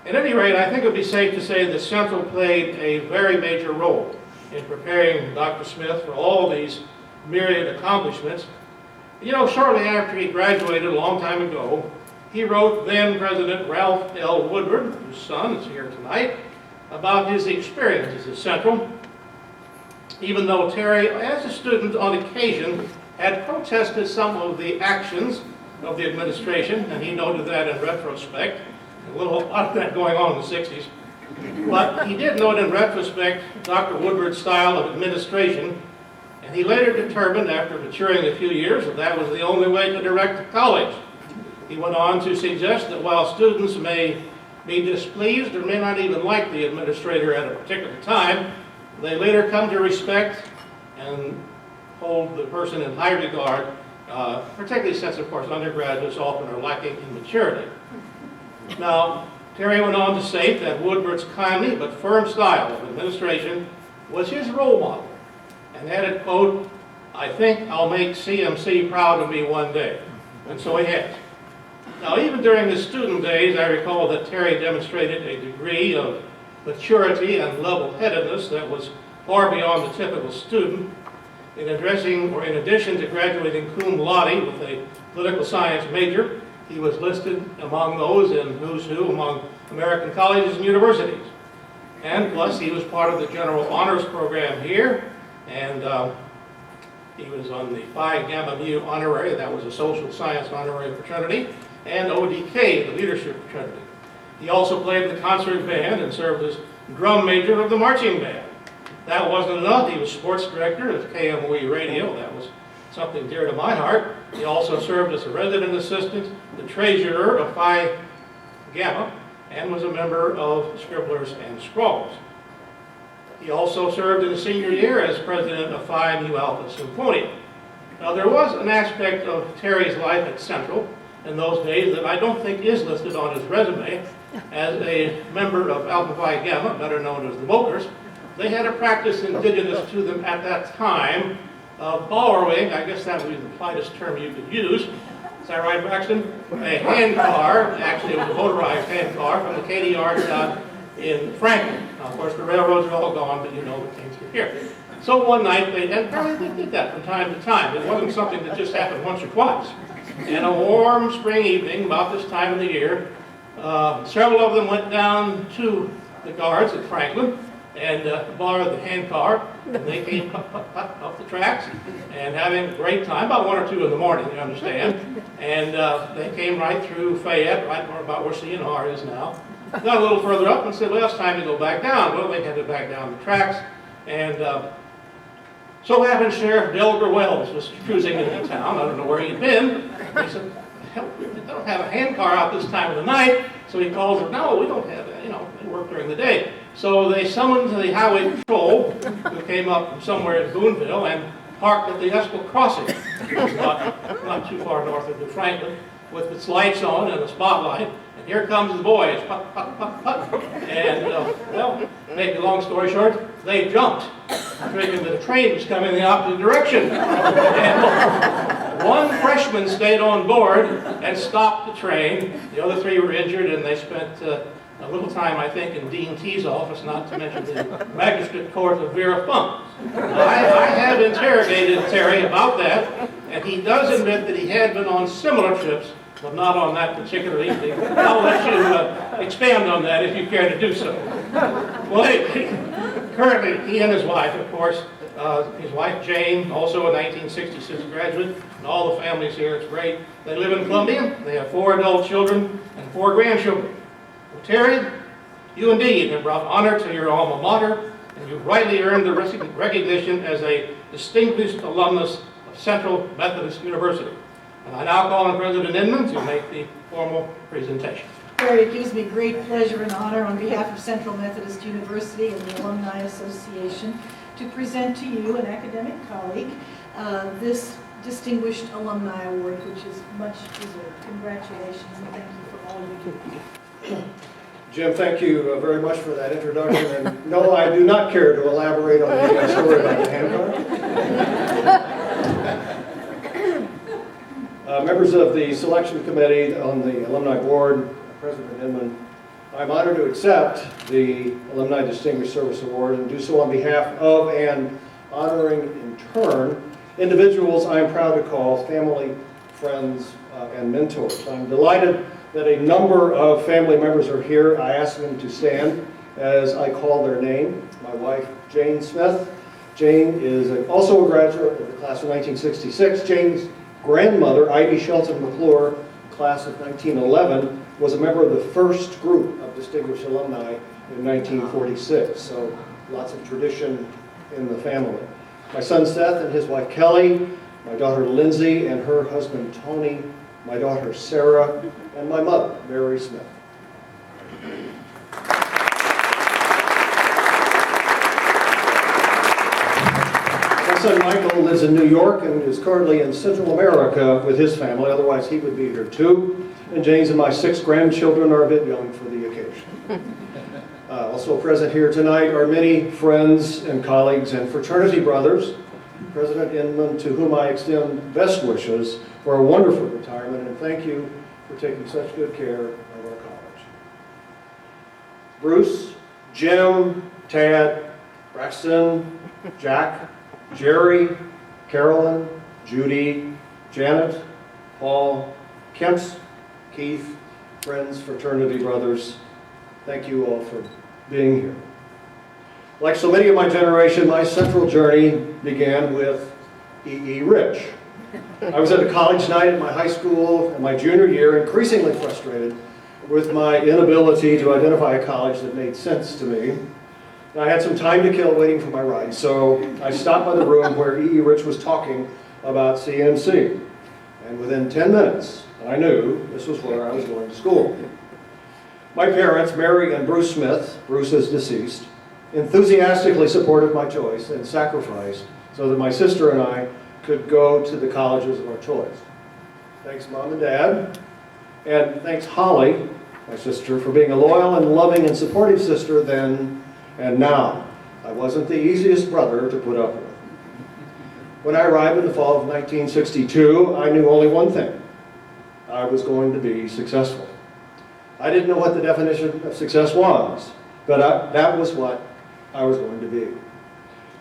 At any rate, I think it would be safe to say that Central played a very major role in preparing Dr. Smith for all these myriad accomplishments. You know, shortly after he graduated a long time ago, he wrote then President Ralph L. Woodward, whose son is here tonight, about his experiences at Central. Even though Terry, as a student on occasion, had protested some of the actions of the administration, and he noted that in retrospect. A lot of that going on in the 60s. But he did note in retrospect Dr. Woodward's style of administration, and he later determined, after maturing a few years, that that was the only way to direct the college. He went on to suggest that while students may be displeased or may not even like the administrator at a particular time, they later come to respect and hold the person in high regard, particularly since, of course, undergraduates often are lacking in maturity. Now, Terry went on to state that Woodward's kindly but firm style of administration was his role model, and added, quote, "I think I'll make CMC proud of me one day." And so he has. Now, even during his student days, I recall that Terry demonstrated a degree of maturity and level-headedness that was far beyond the typical student. In addition to graduating cum laude with a political science major, he was listed among those in Who's Who among American colleges and universities. And plus, he was part of the General Honors Program here, and he was on the Phi Gamma Mu Honorary, that was a social science honorary fraternity, and ODK, the leadership fraternity. He also played the concert band and served as drum major of the marching band. That wasn't enough. He was sports director of KMOE Radio. That was something dear to my heart. He also served as a resident assistant, the treasurer of Phi Gamma, and was a member of Scribblers and Scrawlers. He also served in his senior year as president of Phi Mu Alpha Symphonia. Now, there was an aspect of Terry's life at Central in those days that I don't think is listed on his resume. As a member of Alpha Phi Gamma, better known as the Vokers, they had a practice indigenous to them at that time of borrowing, I guess that would be the politest term you could use. Is that right, Braxton? A hand car, actually it was a motorized hand car from the Katy Yard down in Franklin. Now, of course, the railroads are all gone, but you know it came through here. So one night, they did that from time to time. It wasn't something that just happened once or twice. And a warm spring evening, about this time of the year, several of them went down to the guards at Franklin and borrowed the hand car, and they came up the tracks and having a great time, about 1 or 2 in the morning, you understand, and they came right through Fayette, right about where CNR is now, got a little further up and said, well, it's time to go back down. Well, they headed back down the tracks, and so happened Sheriff Delbert Wells was cruising into town. I don't know where he'd been. He said, hell, they don't have a hand car out this time of the night. So he calls her, no, we don't have that, you know, they work during the day. So they summoned the highway patrol, who came up from somewhere in Boonville and parked at the Esquill Crossing, which is not too far north of New Franklin, with its lights on and a spotlight. And here comes the boys, put, put, put, put. And, well, make a long story short, they jumped, thinking that the train was coming in the opposite direction. And one freshman stayed on board and stopped the train. The other 3 were injured, and they spent a little time, I think, in Dean T's office, not to mention the magistrate court of Vera Funk. I have interrogated Terry about that, and he does admit that he had been on similar trips, but not on that particular evening. I'll let you expand on that if you care to do so. Well, anyway, currently, he and his wife, of course, his wife Jane, also a 1966 graduate, and all the families here, it's great. They live in Columbia. They have 4 adult children and 4 grandchildren. Well, Terry, you indeed have brought honor to your alma mater, and you've rightly earned the recognition as a distinguished alumnus of Central Methodist University. And I now call on President Inman to make the formal presentation. Terry, it gives me great pleasure and honor on behalf of Central Methodist University and the Alumni Association to present to you, an academic colleague, this Distinguished Alumni Award, which is much deserved. Congratulations, and thank you for all you do. Jim, thank you very much for that introduction. And no, I do not care to elaborate on the story about the handcart. Members of the selection committee on the alumni board, President Inman, I'm honored to accept the Alumni Distinguished Service Award and do so on behalf of and honoring in turn individuals I'm proud to call family, friends, and mentors. I'm delighted that a number of family members are here. I ask them to stand as I call their name. My wife, Jane Smith. Jane is also a graduate of the class of 1966. Jane's grandmother, Ivy Shelton McClure, class of 1911, was a member of the first group of distinguished alumni in 1946. So lots of tradition in the family. My son Seth and his wife Kelly, my daughter Lindsay and her husband Tony, my daughter Sarah, and my mother, Mary Smith. My son Michael lives in New York and is currently in Central America with his family, otherwise he would be here too. And James and my 6 grandchildren are a bit young for the occasion. Also present here tonight are many friends and colleagues and fraternity brothers. President Inman, to whom I extend best wishes for a wonderful retirement, and thank you for taking such good care of our college. Bruce, Jim, Tad, Braxton, Jack, Jerry, Carolyn, Judy, Janet, Paul, Kemps, Keith, friends, fraternity brothers, thank you all for being here. Like so many of my generation, my central journey began with E.E. Rich. I was at a college night at my high school in my junior year, increasingly frustrated with my inability to identify a college that made sense to me. I had some time to kill waiting for my ride, so I stopped by the room where E.E. Rich was talking about CMC. And within 10 minutes, I knew this was where I was going to school. My parents, Mary and Bruce Smith, Bruce is deceased, enthusiastically supported my choice and sacrificed so that my sister and I could go to the colleges of our choice. Thanks, Mom and Dad. And thanks, Holly, my sister, for being a loyal and loving and supportive sister then and now. I wasn't the easiest brother to put up with. When I arrived in the fall of 1962, I knew only one thing. I was going to be successful. I didn't know what the definition of success was, but that was what I was going to be.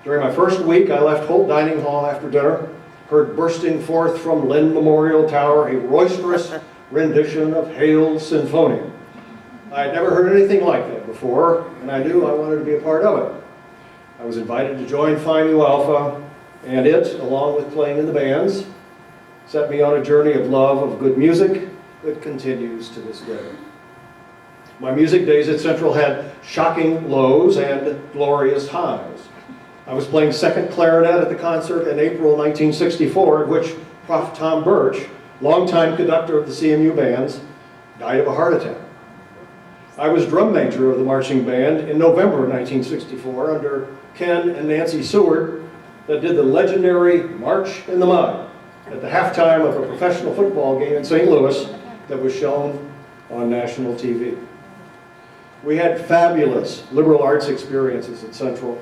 During my first week, I left Holt Dining Hall after dinner, heard bursting forth from Lynn Memorial Tower a roisterous rendition of Hail's Sinfonia. I had never heard anything like that before, and I knew I wanted to be a part of it. I was invited to join Phi Mu Alpha, and it, along with playing in the bands, set me on a journey of love of good music that continues to this day. My music days at Central had shocking lows and glorious highs. I was playing second clarinet at the concert in April 1964, at which Prof. Tom Birch, longtime conductor of the CMU bands, died of a heart attack. I was drum major of the marching band in November 1964 under Ken and Nancy Seward that did the legendary March in the Mud at the halftime of a professional football game in St. Louis that was shown on national TV. We had fabulous liberal arts experiences at Central.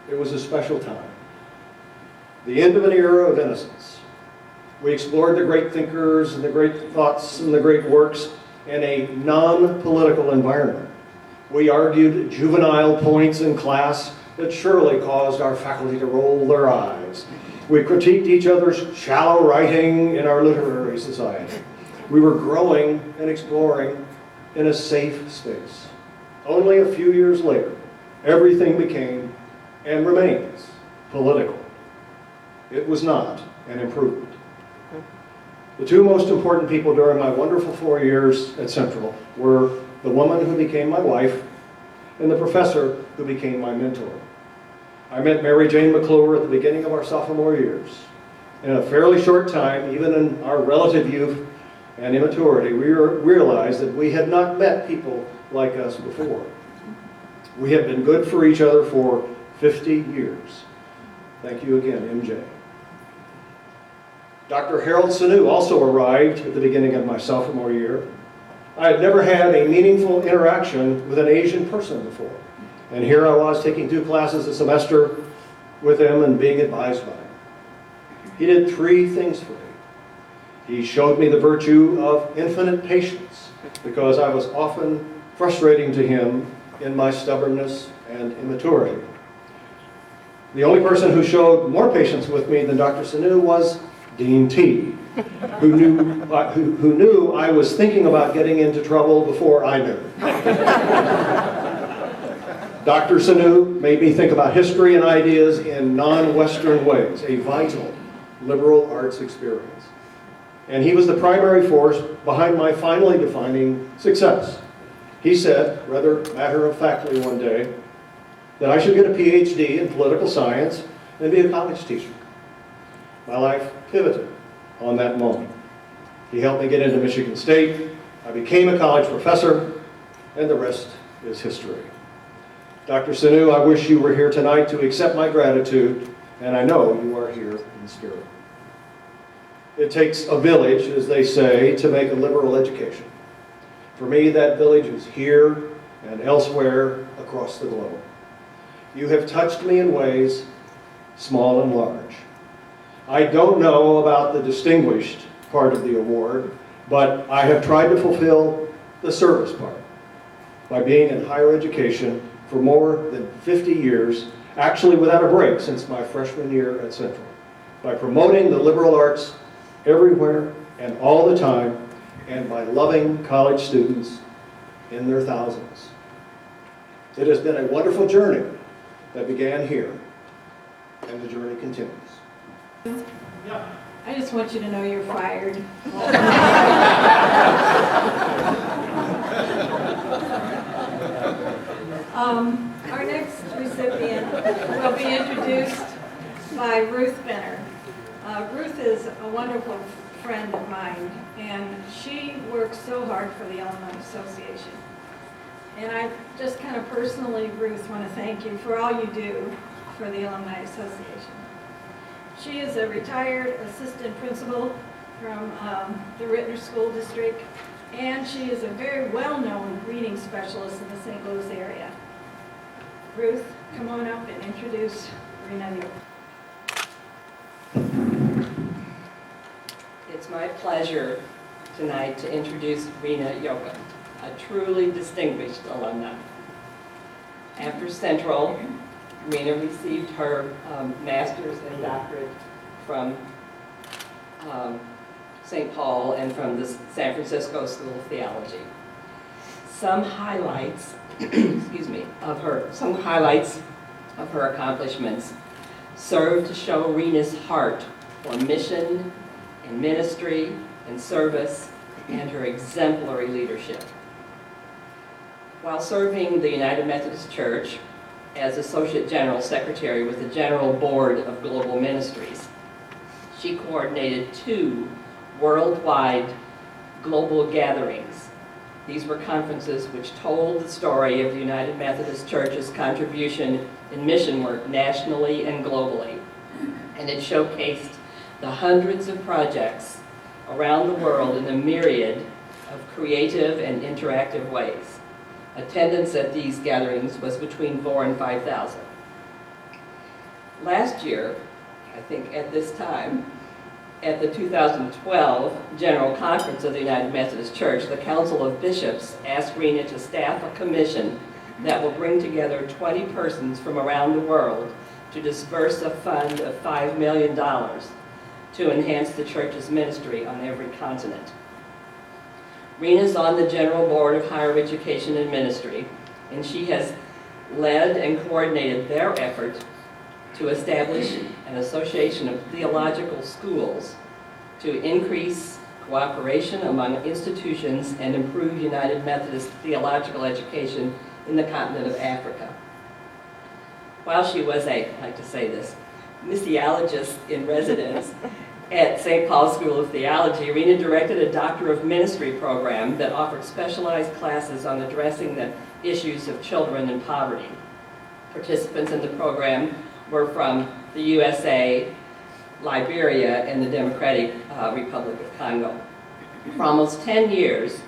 It was a special time. The end of an era of innocence. We explored the great thinkers and the great thoughts and the great works in a non-political environment. We argued juvenile points in class that surely caused our faculty to roll their eyes. We critiqued each other's shallow writing in our literary society. We were growing and exploring in a safe space. Only a few years later, everything became, and remains, political. It was not an improvement. The two most important people during my wonderful 4 years at Central were the woman who became my wife and the professor who became my mentor. I met Mary Jane McClure at the beginning of our sophomore years. In a fairly short time, even in our relative youth and immaturity, we realized that we had not met people like us before. We have been good for each other for 50 years. Thank you again, MJ. Dr. Harold Sanu also arrived at the beginning of my sophomore year. I had never had a meaningful interaction with an Asian person before. And here I was taking 2 classes a semester with him and being advised by him. He did 3 things for me. He showed me the virtue of infinite patience because I was often frustrating to him in my stubbornness and immaturity. The only person who showed more patience with me than Dr. Sanu was Dean T, who knew I was thinking about getting into trouble before I knew. Dr. Sanu made me think about history and ideas in non-Western ways, a vital liberal arts experience. And he was the primary force behind my finally defining success. He said, rather matter-of-factly one day, that I should get a PhD in political science and be a college teacher. My life pivoted on that moment. He helped me get into Michigan State. I became a college professor, and the rest is history. Dr. Sanu, I wish you were here tonight to accept my gratitude, and I know you are here in spirit. It takes a village, as they say, to make a liberal education. For me, that village is here and elsewhere across the globe. You have touched me in ways small and large. I don't know about the distinguished part of the award, but I have tried to fulfill the service part by being in higher education for more than 50 years, actually without a break since my freshman year at Central, by promoting the liberal arts everywhere and all the time, and by loving college students in their thousands. It has been a wonderful journey that began here, and the journey continues. Yeah. I just want you to know you're fired. Our next recipient will be introduced by Ruth Benner. Ruth is a wonderful friend of mine, and she works so hard for the Alumni Association. And I just kind of personally, Ruth, want to thank you for all you do for the Alumni Association. She is a retired assistant principal from the Rittner School District, and she is a very well-known reading specialist in the St. Louis area. Ruth, come on up and introduce Rena Yoga. It's my pleasure tonight to introduce Rena Yoga, a truly distinguished alumna. After Central, Rena received her master's and doctorate from St. Paul and from the San Francisco School of Theology. Some highlights, some highlights of her accomplishments serve to show Rena's heart for mission and ministry and service and her exemplary leadership. While serving the United Methodist Church as Associate General Secretary with the General Board of Global Ministries, she coordinated 2 worldwide global gatherings. These were conferences which told the story of the United Methodist Church's contribution in mission work nationally and globally. And it showcased the hundreds of projects around the world in a myriad of creative and interactive ways. Attendance at these gatherings was between 4,000 and 5,000. Last year, I think at this time, at the 2012 General Conference of the United Methodist Church, the Council of Bishops asked Rena to staff a commission that will bring together 20 persons from around the world to disperse a fund of $5 million to enhance the church's ministry on every continent. Rena's on the General Board of Higher Education and Ministry, and she has led and coordinated their effort to establish an association of theological schools to increase cooperation among institutions and improve United Methodist theological education in the continent of Africa. While she was I like to say this, missiologist in residence at St. Paul's School of Theology, Rena directed a Doctor of Ministry program that offered specialized classes on addressing the issues of children and poverty. Participants in the program were from the USA, Liberia, and the Democratic Republic of Congo. For almost 10 years,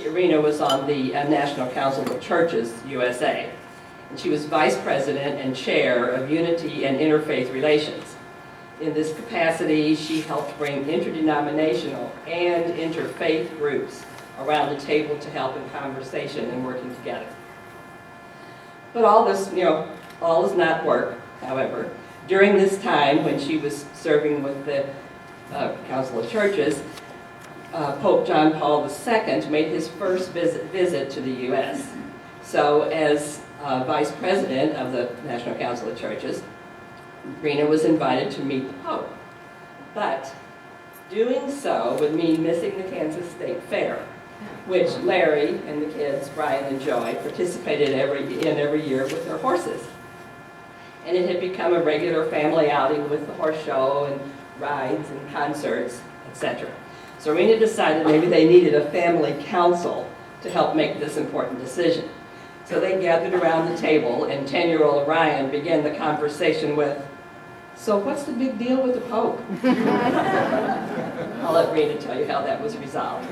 Rena was on the National Council of Churches, USA, and she was Vice President and Chair of Unity and Interfaith Relations. In this capacity, she helped bring interdenominational and interfaith groups around the table to help in conversation and working together. But all this, all does not work, however. During this time, when she was serving with the Council of Churches, Pope John Paul II made his first visit to the U.S. So as Vice President of the National Council of Churches, Rena was invited to meet the Pope. But doing so would mean missing the Kansas State Fair, which Larry and the kids, Brian and Joy, participated every year with their horses. And it had become a regular family outing with the horse show and rides and concerts, etc. So Rena decided maybe they needed a family council to help make this important decision. So they gathered around the table, and 10-year-old Ryan began the conversation with, "So what's the big deal with the Pope?" I'll let Rena tell you how that was resolved.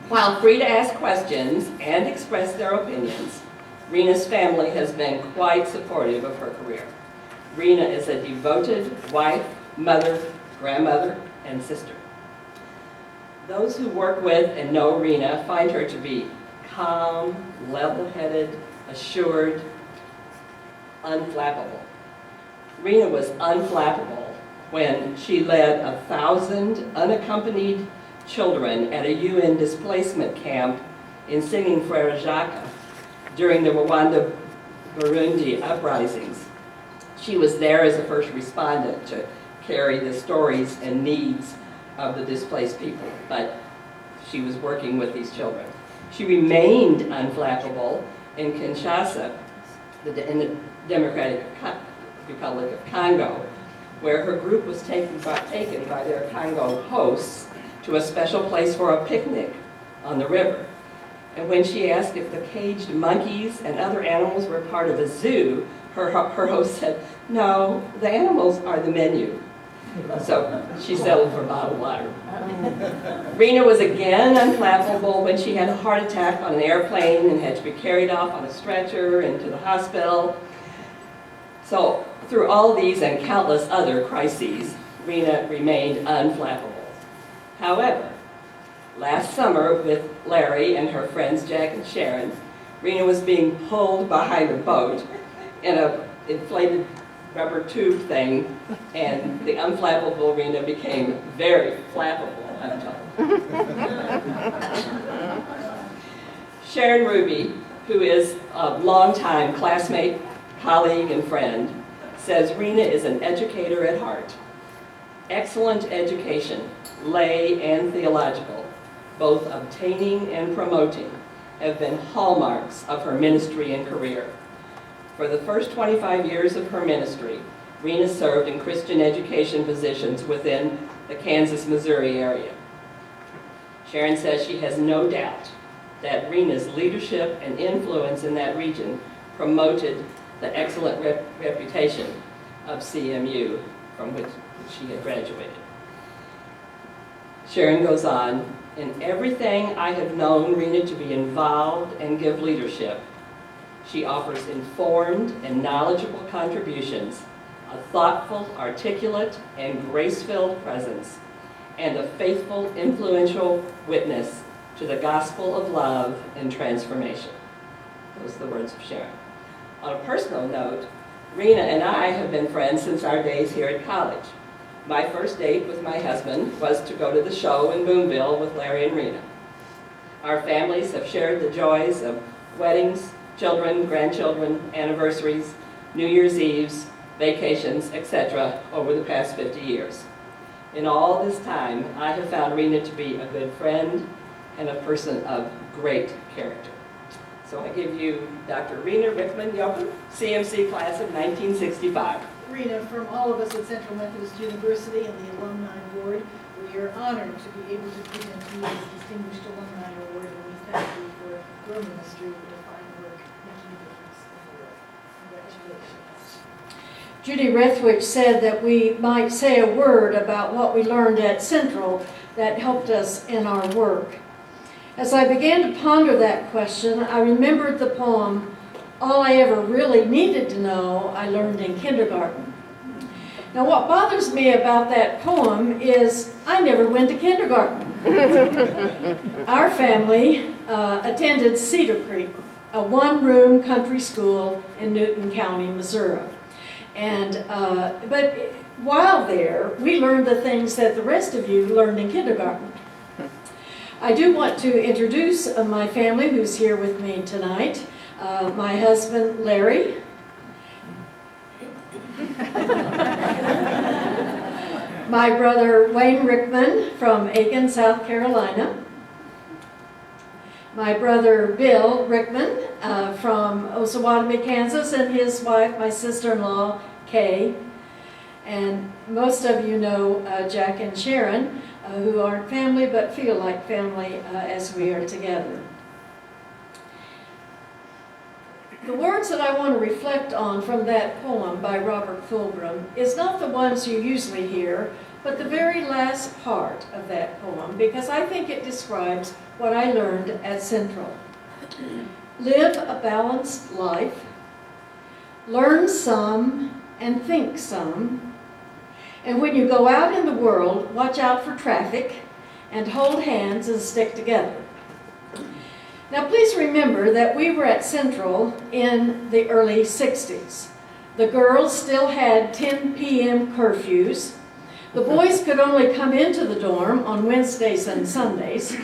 While free to ask questions and express their opinions, Rena's family has been quite supportive of her career. Rena is a devoted wife, mother, grandmother, and sister. Those who work with and know Rena find her to be calm, level-headed, assured, unflappable. Rena was unflappable when she led 1,000 unaccompanied children at a UN displacement camp in singing Frere Jacques during the Rwanda-Burundi uprisings. She was there as a first respondent to carry the stories and needs of the displaced people, but she was working with these children. She remained unflappable in Kinshasa, in the Democratic Republic of Congo, where her group was taken by their Congo hosts to a special place for a picnic on the river. And when she asked if the caged monkeys and other animals were part of a zoo, her host said, "No, the animals are the menu." So she settled for bottled water. Rena was again unflappable when she had a heart attack on an airplane and had to be carried off on a stretcher into the hospital. So through all these and countless other crises, Rena remained unflappable. However, last summer with Larry and her friends Jack and Sharon, Rena was being pulled behind a boat in an inflated rubber tube thing, and the unflappable Rena became very flappable, I'm told. Sharon Ruby, who is a longtime classmate, colleague, and friend, says Rena is an educator at heart. Excellent education, lay and theological, both obtaining and promoting, have been hallmarks of her ministry and career. For the first 25 years of her ministry, Rena served in Christian education positions within the Kansas-Missouri area. Sharon says she has no doubt that Rena's leadership and influence in that region promoted the excellent reputation of CMU from which she had graduated. Sharon goes on, "In everything I have known Rena to be involved and give leadership, she offers informed and knowledgeable contributions, a thoughtful, articulate, and grace-filled presence, and a faithful, influential witness to the gospel of love and transformation." Those are the words of Sharon. On a personal note, Rena and I have been friends since our days here at college. My first date with my husband was to go to the show in Boonville with Larry and Rena. Our families have shared the joys of weddings, children, grandchildren, anniversaries, New Year's Eves, vacations, etc. over the past 50 years. In all this time, I have found Rena to be a good friend and a person of great character. So I give you Dr. Rena Rickman-Jochen, CMC class of 1965. Rena, from all of us at Central Methodist University and the Alumni Board, we are honored to be able to present to you this Distinguished Alumni Award, and we thank you for your ministry and your fine work making a difference in the world. Congratulations. Judy Rethwich said that we might say a word about what we learned at Central that helped us in our work. As I began to ponder that question, I remembered the poem, "All I Ever Really Needed to Know, I Learned in Kindergarten." Now, what bothers me about that poem is I never went to kindergarten. Our family attended Cedar Creek, a one-room country school in Newton County, Missouri. But while there, we learned the things that the rest of you learned in kindergarten. I do want to introduce my family who's here with me tonight. My husband, Larry. My brother, Wayne Rickman from Aiken, South Carolina. My brother, Bill Rickman from Osawatomie, Kansas, and his wife, my sister-in-law, Kay. And most of you know Jack and Sharon, who aren't family but feel like family as we are together. The words that I want to reflect on from that poem by Robert Fulghum is not the ones you usually hear, but the very last part of that poem, because I think it describes what I learned at Central. Live a balanced life, learn some and think some, and when you go out in the world, watch out for traffic and hold hands and stick together. Now please remember that we were at Central in the early 60s. The girls still had 10 p.m. curfews. The boys could only come into the dorm on Wednesdays and Sundays.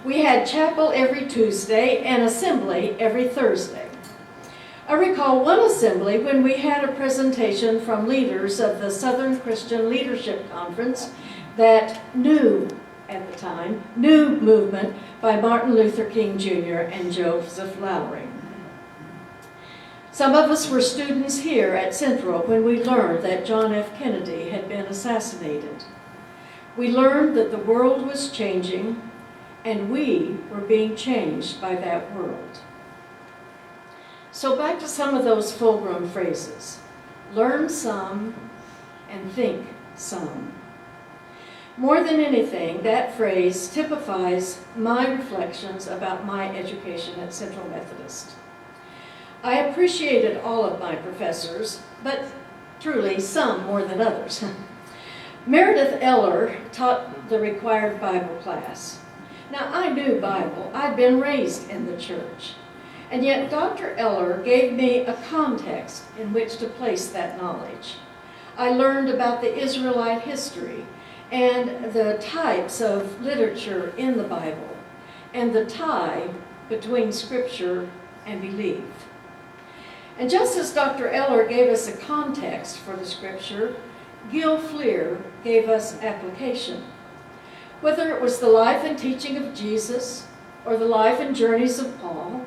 We had chapel every Tuesday and assembly every Thursday. I recall one assembly when we had a presentation from leaders of the Southern Christian Leadership Conference, that at the time, new movement by Martin Luther King Jr. and Joseph Lowery. Some of us were students here at Central when we learned that John F. Kennedy had been assassinated. We learned that the world was changing, and we were being changed by that world. So back to some of those Fulghum phrases. Learn some and think some. More than anything, that phrase typifies my reflections about my education at Central Methodist. I appreciated all of my professors, but truly some more than others. Meredith Eller taught the required Bible class. Now, I knew Bible. I'd been raised in the church. And yet Dr. Eller gave me a context in which to place that knowledge. I learned about the Israelite history and the types of literature in the Bible and the tie between Scripture and belief. And just as Dr. Eller gave us a context for the Scripture, Gil Fleer gave us application. Whether it was the life and teaching of Jesus or the life and journeys of Paul,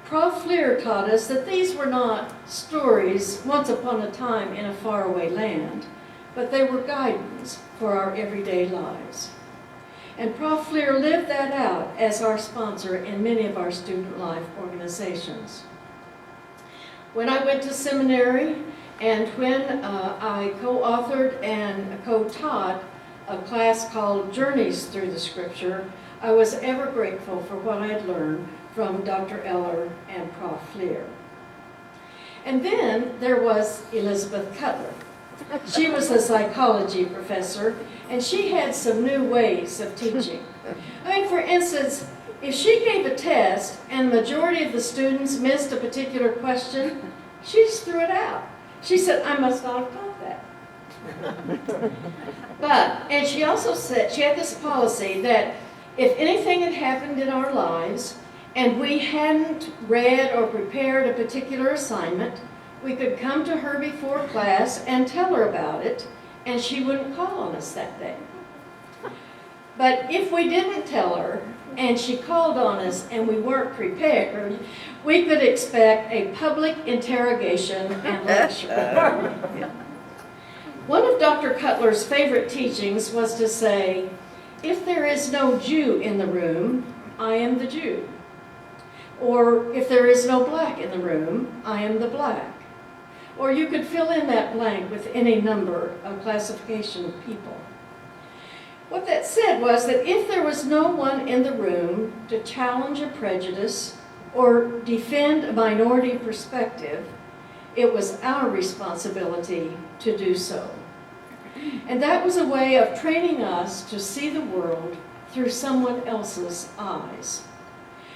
Prof. Fleer taught us that these were not stories once upon a time in a faraway land, but they were guidance for our everyday lives. And Prof. Fleer lived that out as our sponsor in many of our student life organizations. When I went to seminary and when I co-authored and co-taught a class called Journeys Through the Scripture, I was ever grateful for what I had learned from Dr. Eller and Prof. Fleer. And then there was Elizabeth Cutler. She was a psychology professor, and she had some new ways of teaching. I mean, for instance, if she gave a test and the majority of the students missed a particular question, she just threw it out. She said, I must not have taught that. And she also said, she had this policy that if anything had happened in our lives and we hadn't read or prepared a particular assignment, we could come to her before class and tell her about it, and she wouldn't call on us that day. But if we didn't tell her, and she called on us and we weren't prepared, we could expect a public interrogation and lecture. One of Dr. Cutler's favorite teachings was to say, if there is no Jew in the room, I am the Jew. Or if there is no black in the room, I am the black. Or you could fill in that blank with any number of classification of people. What that said was that if there was no one in the room to challenge a prejudice or defend a minority perspective, it was our responsibility to do so. And that was a way of training us to see the world through someone else's eyes.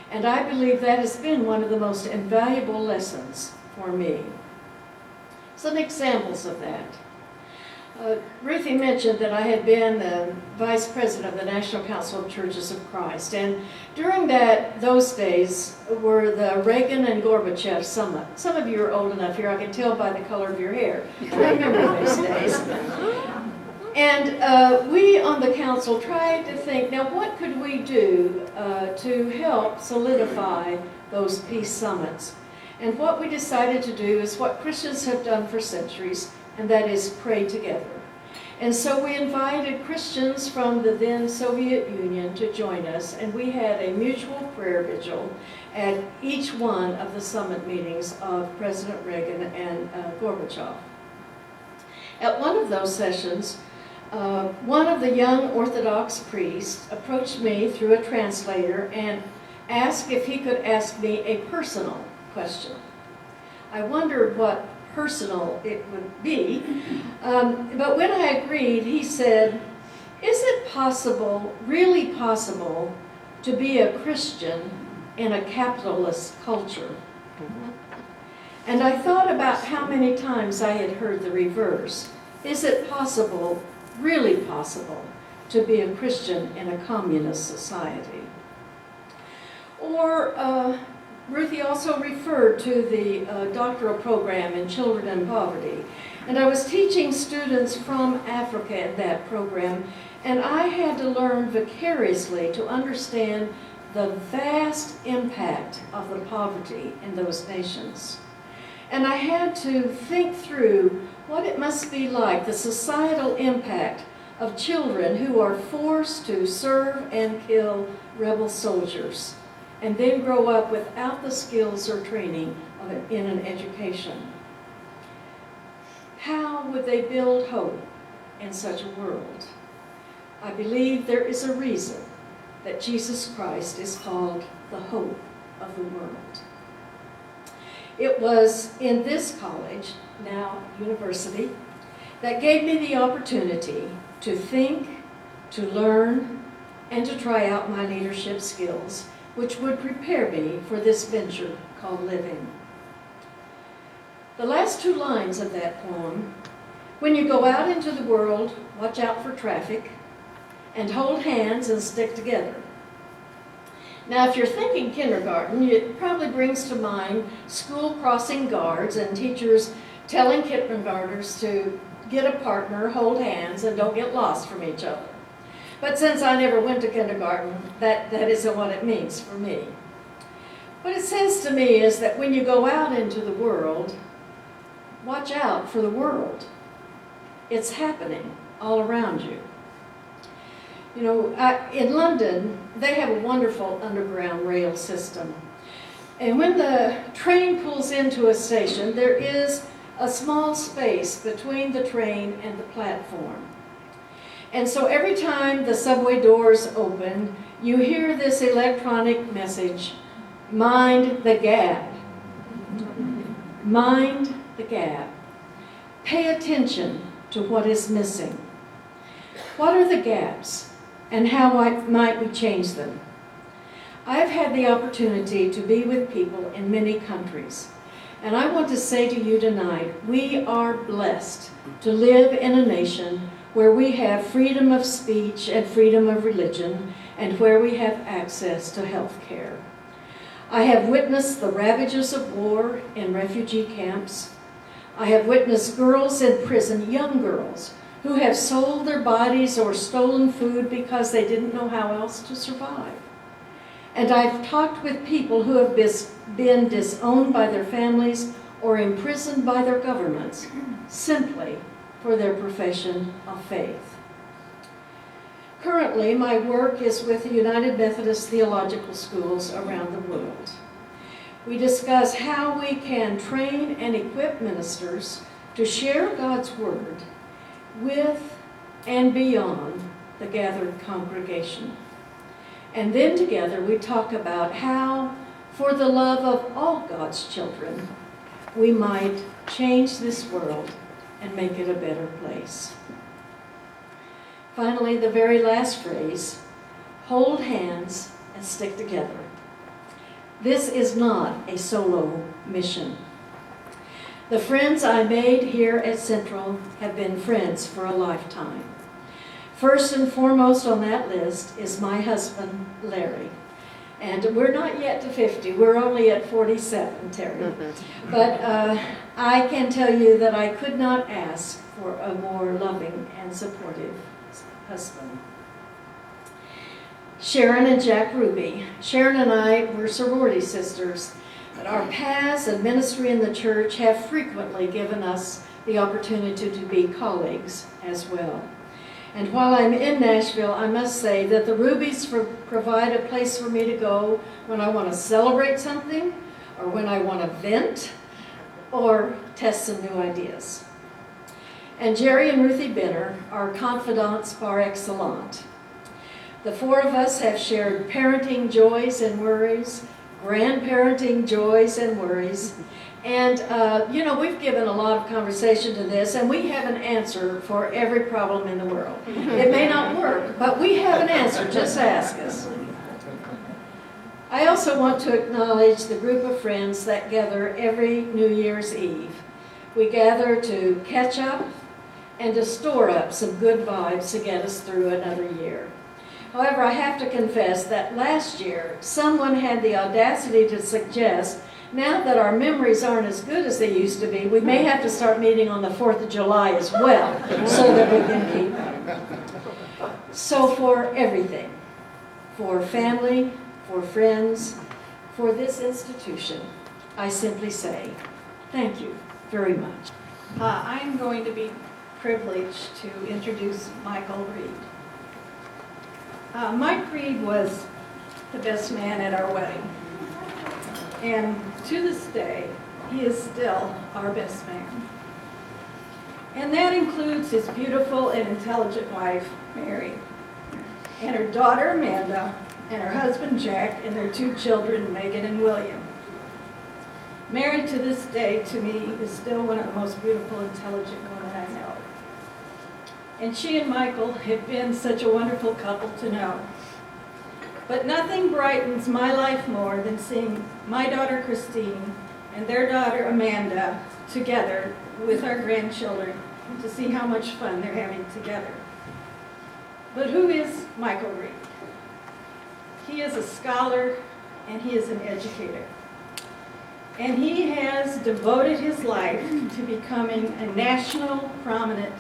And I believe that has been one of the most invaluable lessons for me. Some examples of that. Ruthie mentioned that I had been the vice president of the National Council of Churches of Christ, and during those days were the Reagan and Gorbachev summit. Some of you are old enough here, I can tell by the color of your hair. I remember those days. And we on the council tried to think, now what could we do to help solidify those peace summits? And what we decided to do is what Christians have done for centuries, and that is pray together. And so we invited Christians from the then Soviet Union to join us, and we had a mutual prayer vigil at each one of the summit meetings of President Reagan and Gorbachev. At one of those sessions, one of the young Orthodox priests approached me through a translator and asked if he could ask me a personal question. I wondered what personal it would be, but when I agreed, he said, is it possible, really possible, to be a Christian in a capitalist culture? And I thought about how many times I had heard the reverse. Is it possible, really possible, to be a Christian in a communist society? Or Ruthie also referred to the doctoral program in children in poverty. And I was teaching students from Africa in that program, and I had to learn vicariously to understand the vast impact of the poverty in those nations. And I had to think through what it must be like, the societal impact of children who are forced to serve and kill rebel soldiers, and then grow up without the skills or training in an education. How would they build hope in such a world? I believe there is a reason that Jesus Christ is called the hope of the world. It was in this college, now university, that gave me the opportunity to think, to learn, and to try out my leadership skills, which would prepare me for this venture called living. The last two lines of that poem, when you go out into the world, watch out for traffic, and hold hands and stick together. Now, if you're thinking kindergarten, it probably brings to mind school crossing guards and teachers telling kindergartners to get a partner, hold hands, and don't get lost from each other. But since I never went to kindergarten, that isn't what it means for me. What it says to me is that when you go out into the world, watch out for the world. It's happening all around you. You know, in London, they have a wonderful underground rail system. And when the train pulls into a station, there is a small space between the train and the platform. And so every time the subway doors open, you hear this electronic message, mind the gap. Mind the gap. Pay attention to what is missing. What are the gaps, and how might we change them? I've had the opportunity to be with people in many countries, and I want to say to you tonight, we are blessed to live in a nation where we have freedom of speech and freedom of religion, and where we have access to health care. I have witnessed the ravages of war in refugee camps. I have witnessed girls in prison, young girls, who have sold their bodies or stolen food because they didn't know how else to survive. And I've talked with people who have been disowned by their families or imprisoned by their governments simply for their profession of faith. Currently, my work is with the United Methodist Theological Schools around the world. We discuss how we can train and equip ministers to share God's Word with and beyond the gathered congregation. And then together we talk about how, for the love of all God's children, we might change this world and make it a better place. Finally, the very last phrase, hold hands and stick together. This is not a solo mission. The friends I made here at Central have been friends for a lifetime. First and foremost on that list is my husband, Larry. And we're not yet to 50, we're only at 47, Terry. But I can tell you that I could not ask for a more loving and supportive husband. Sharon and Jack Ruby. Sharon and I were sorority sisters, but our paths and ministry in the church have frequently given us the opportunity to be colleagues as well. And while I'm in Nashville, I must say that the Rubies provide a place for me to go when I want to celebrate something, or when I want to vent, or test some new ideas. And Jerry and Ruthie Benner are confidants par excellence. The four of us have shared parenting joys and worries, grandparenting joys and worries, and we've given a lot of conversation to this, and we have an answer for every problem in the world. It may not work, but we have an answer. Just ask us. I also want to acknowledge the group of friends that gather every New Year's Eve. We gather to catch up and to store up some good vibes to get us through another year. However, I have to confess that last year, someone had the audacity to suggest, now that our memories aren't as good as they used to be, we may have to start meeting on the 4th of July as well, so that we can keep up. So for everything, for family, for friends, for this institution, I simply say, thank you very much. I'm going to be privileged to introduce Michael Reed. Mike Reed was the best man at our wedding. And to this day, he is still our best man. And that includes his beautiful and intelligent wife, Mary, and her daughter, Amanda, and her husband, Jack, and their two children, Megan and William. Mary, to this day, to me, is still one of the most beautiful, intelligent women I know. And she and Michael have been such a wonderful couple to know. But nothing brightens my life more than seeing my daughter Christine and their daughter Amanda together with our grandchildren to see how much fun they're having together. But who is Michael Reed? He is a scholar and he is an educator. And he has devoted his life to becoming a national prominent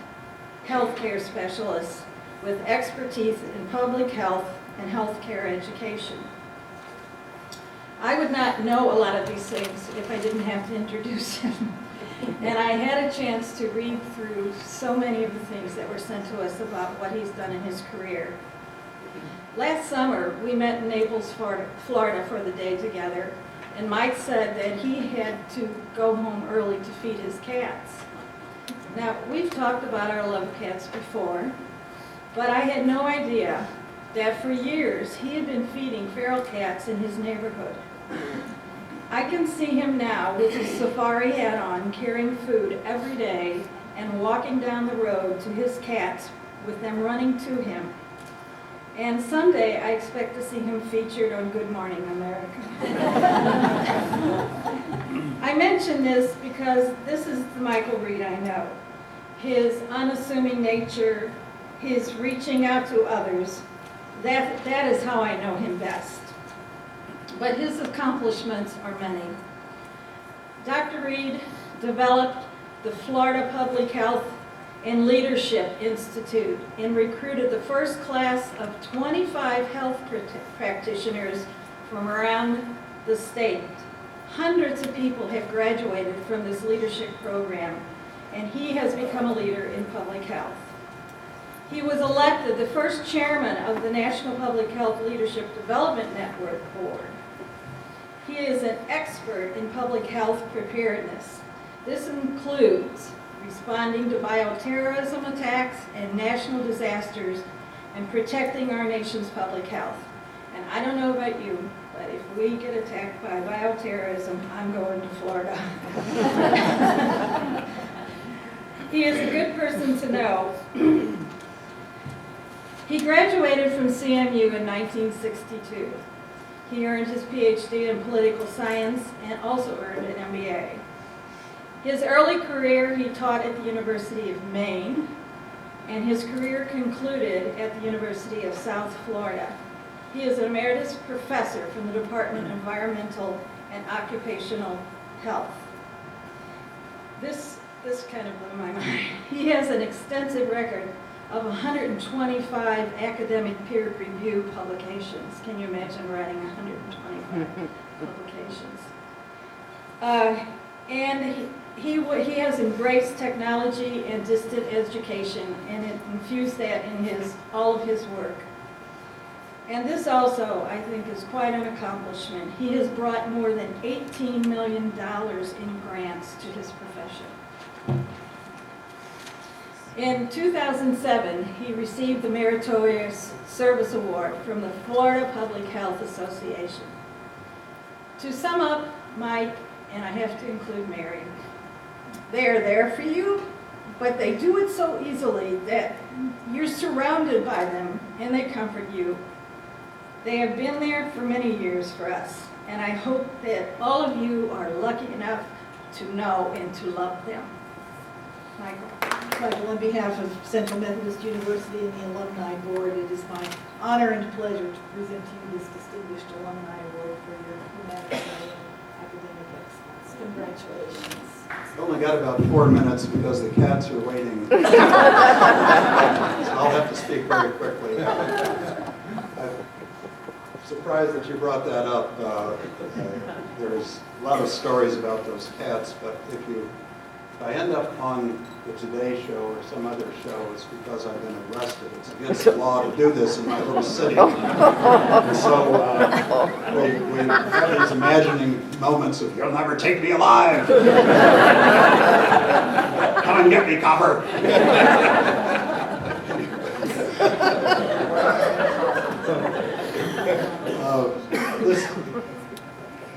healthcare specialist with expertise in public health and healthcare education. I would not know a lot of these things if I didn't have to introduce him. And I had a chance to read through so many of the things that were sent to us about what he's done in his career. Last summer, we met in Naples, Florida for the day together, and Mike said that he had to go home early to feed his cats. Now, we've talked about our love of cats before, but I had no idea that for years he had been feeding feral cats in his neighborhood. I can see him now with his safari hat on, carrying food every day and walking down the road to his cats with them running to him. And someday I expect to see him featured on Good Morning America. I mention this because this is the Michael Reed I know. His unassuming nature, his reaching out to others, that is how I know him best. But his accomplishments are many. Dr. Reed developed the Florida Public Health and Leadership Institute and recruited the first class of 25 health practitioners from around the state. Hundreds of people have graduated from this leadership program, and he has become a leader in public health. He was elected the first chairman of the National Public Health Leadership Development Network Board. He is an expert in public health preparedness. This includes responding to bioterrorism attacks and national disasters and protecting our nation's public health. And I don't know about you, but if we get attacked by bioterrorism, I'm going to Florida. He is a good person to know. He graduated from CMU in 1962. He earned his PhD in political science and also earned an MBA. His early career he taught at the University of Maine, and his career concluded at the University of South Florida. He is an emeritus professor from the Department of Environmental and Occupational Health. This kind of blew my mind. He has an extensive record of 125 academic peer-reviewed publications. Can you imagine writing 125 publications? And he has embraced technology and distant education, and it infused that in all of his work. And this also, I think, is quite an accomplishment. He has brought more than $18 million in grants to his profession. In 2007, he received the Meritorious Service Award from the Florida Public Health Association. To sum up, Mike, and I have to include Mary, they are there for you, but they do it so easily that you're surrounded by them and they comfort you. They have been there for many years for us, and I hope that all of you are lucky enough to know and to love them. Michael. Michael, on behalf of Central Methodist University and the Alumni Board, it is my honor and pleasure to present to you this distinguished Alumni Award for your humanitarian academic excellence. Congratulations. I only got about 4 minutes because the cats are waiting. So I'll have to speak very quickly. I'm surprised that you brought that up. There's a lot of stories about those cats, but if I end up on the Today Show or some other show, it's because I've been arrested. It's against the law to do this in my little city. And so we have these imagining moments of, you'll never take me alive. Come and get me, copper.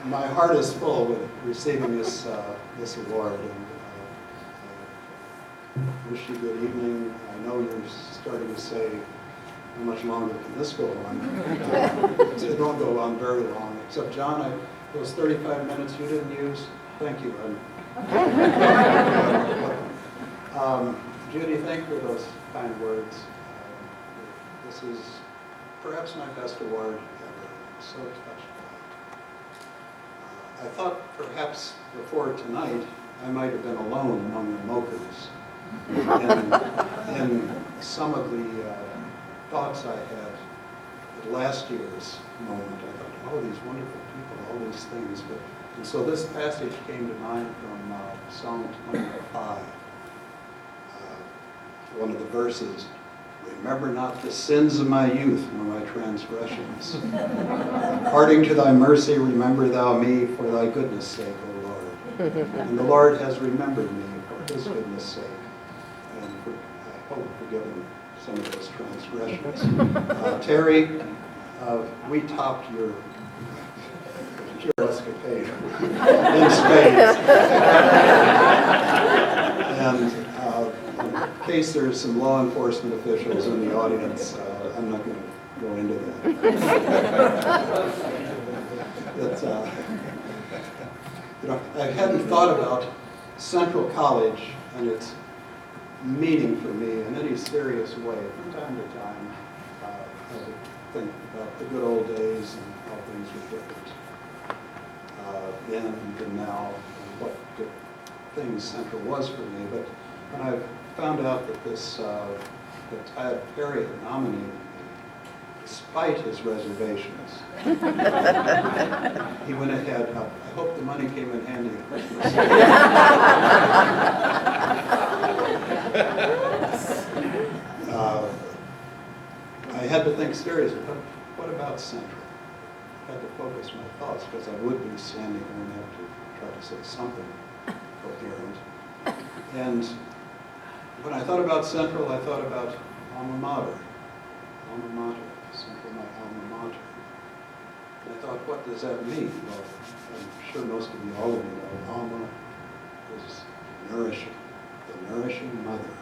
My heart is full with receiving this award. Wish you good evening. I know you're starting to say, how much longer can this go on? It won't go on very long, except John, those 35 minutes you didn't use, thank you. Judy, thank you for those kind words. This is perhaps my best award ever. I'm so touched by it. I thought perhaps before tonight, I might have been alone among the mokers. In some of the thoughts I had at last year's moment, I thought, oh, these wonderful people, all these things. And so this passage came to mind from Psalm 25, one of the verses. Remember not the sins of my youth, nor my transgressions. According to thy mercy, remember thou me for thy goodness' sake, O Lord. And the Lord has remembered me for his goodness' sake. And I hope forgiving some of those transgressions. Terry, we topped your escapade in spades. And in case there's some law enforcement officials in the audience, I'm not going to go into that. It's, I hadn't thought about Central College and its meaning for me in any serious way. From time to time, I would think about the good old days and how things were different then and now, and what good things Central was for me. But when I found out that that Tad Perry had nominated me, despite his reservations, he went ahead. I hope the money came in handy at Christmas. I had to think seriously, what about Central? I had to focus my thoughts because I would be standing here and have to try to say something coherent. And when I thought about Central, I thought about alma mater. Alma mater, Central, my alma mater. And I thought, what does that mean? Well, I'm sure most of you, all of you know, alma is nourishing, the nourishing mother,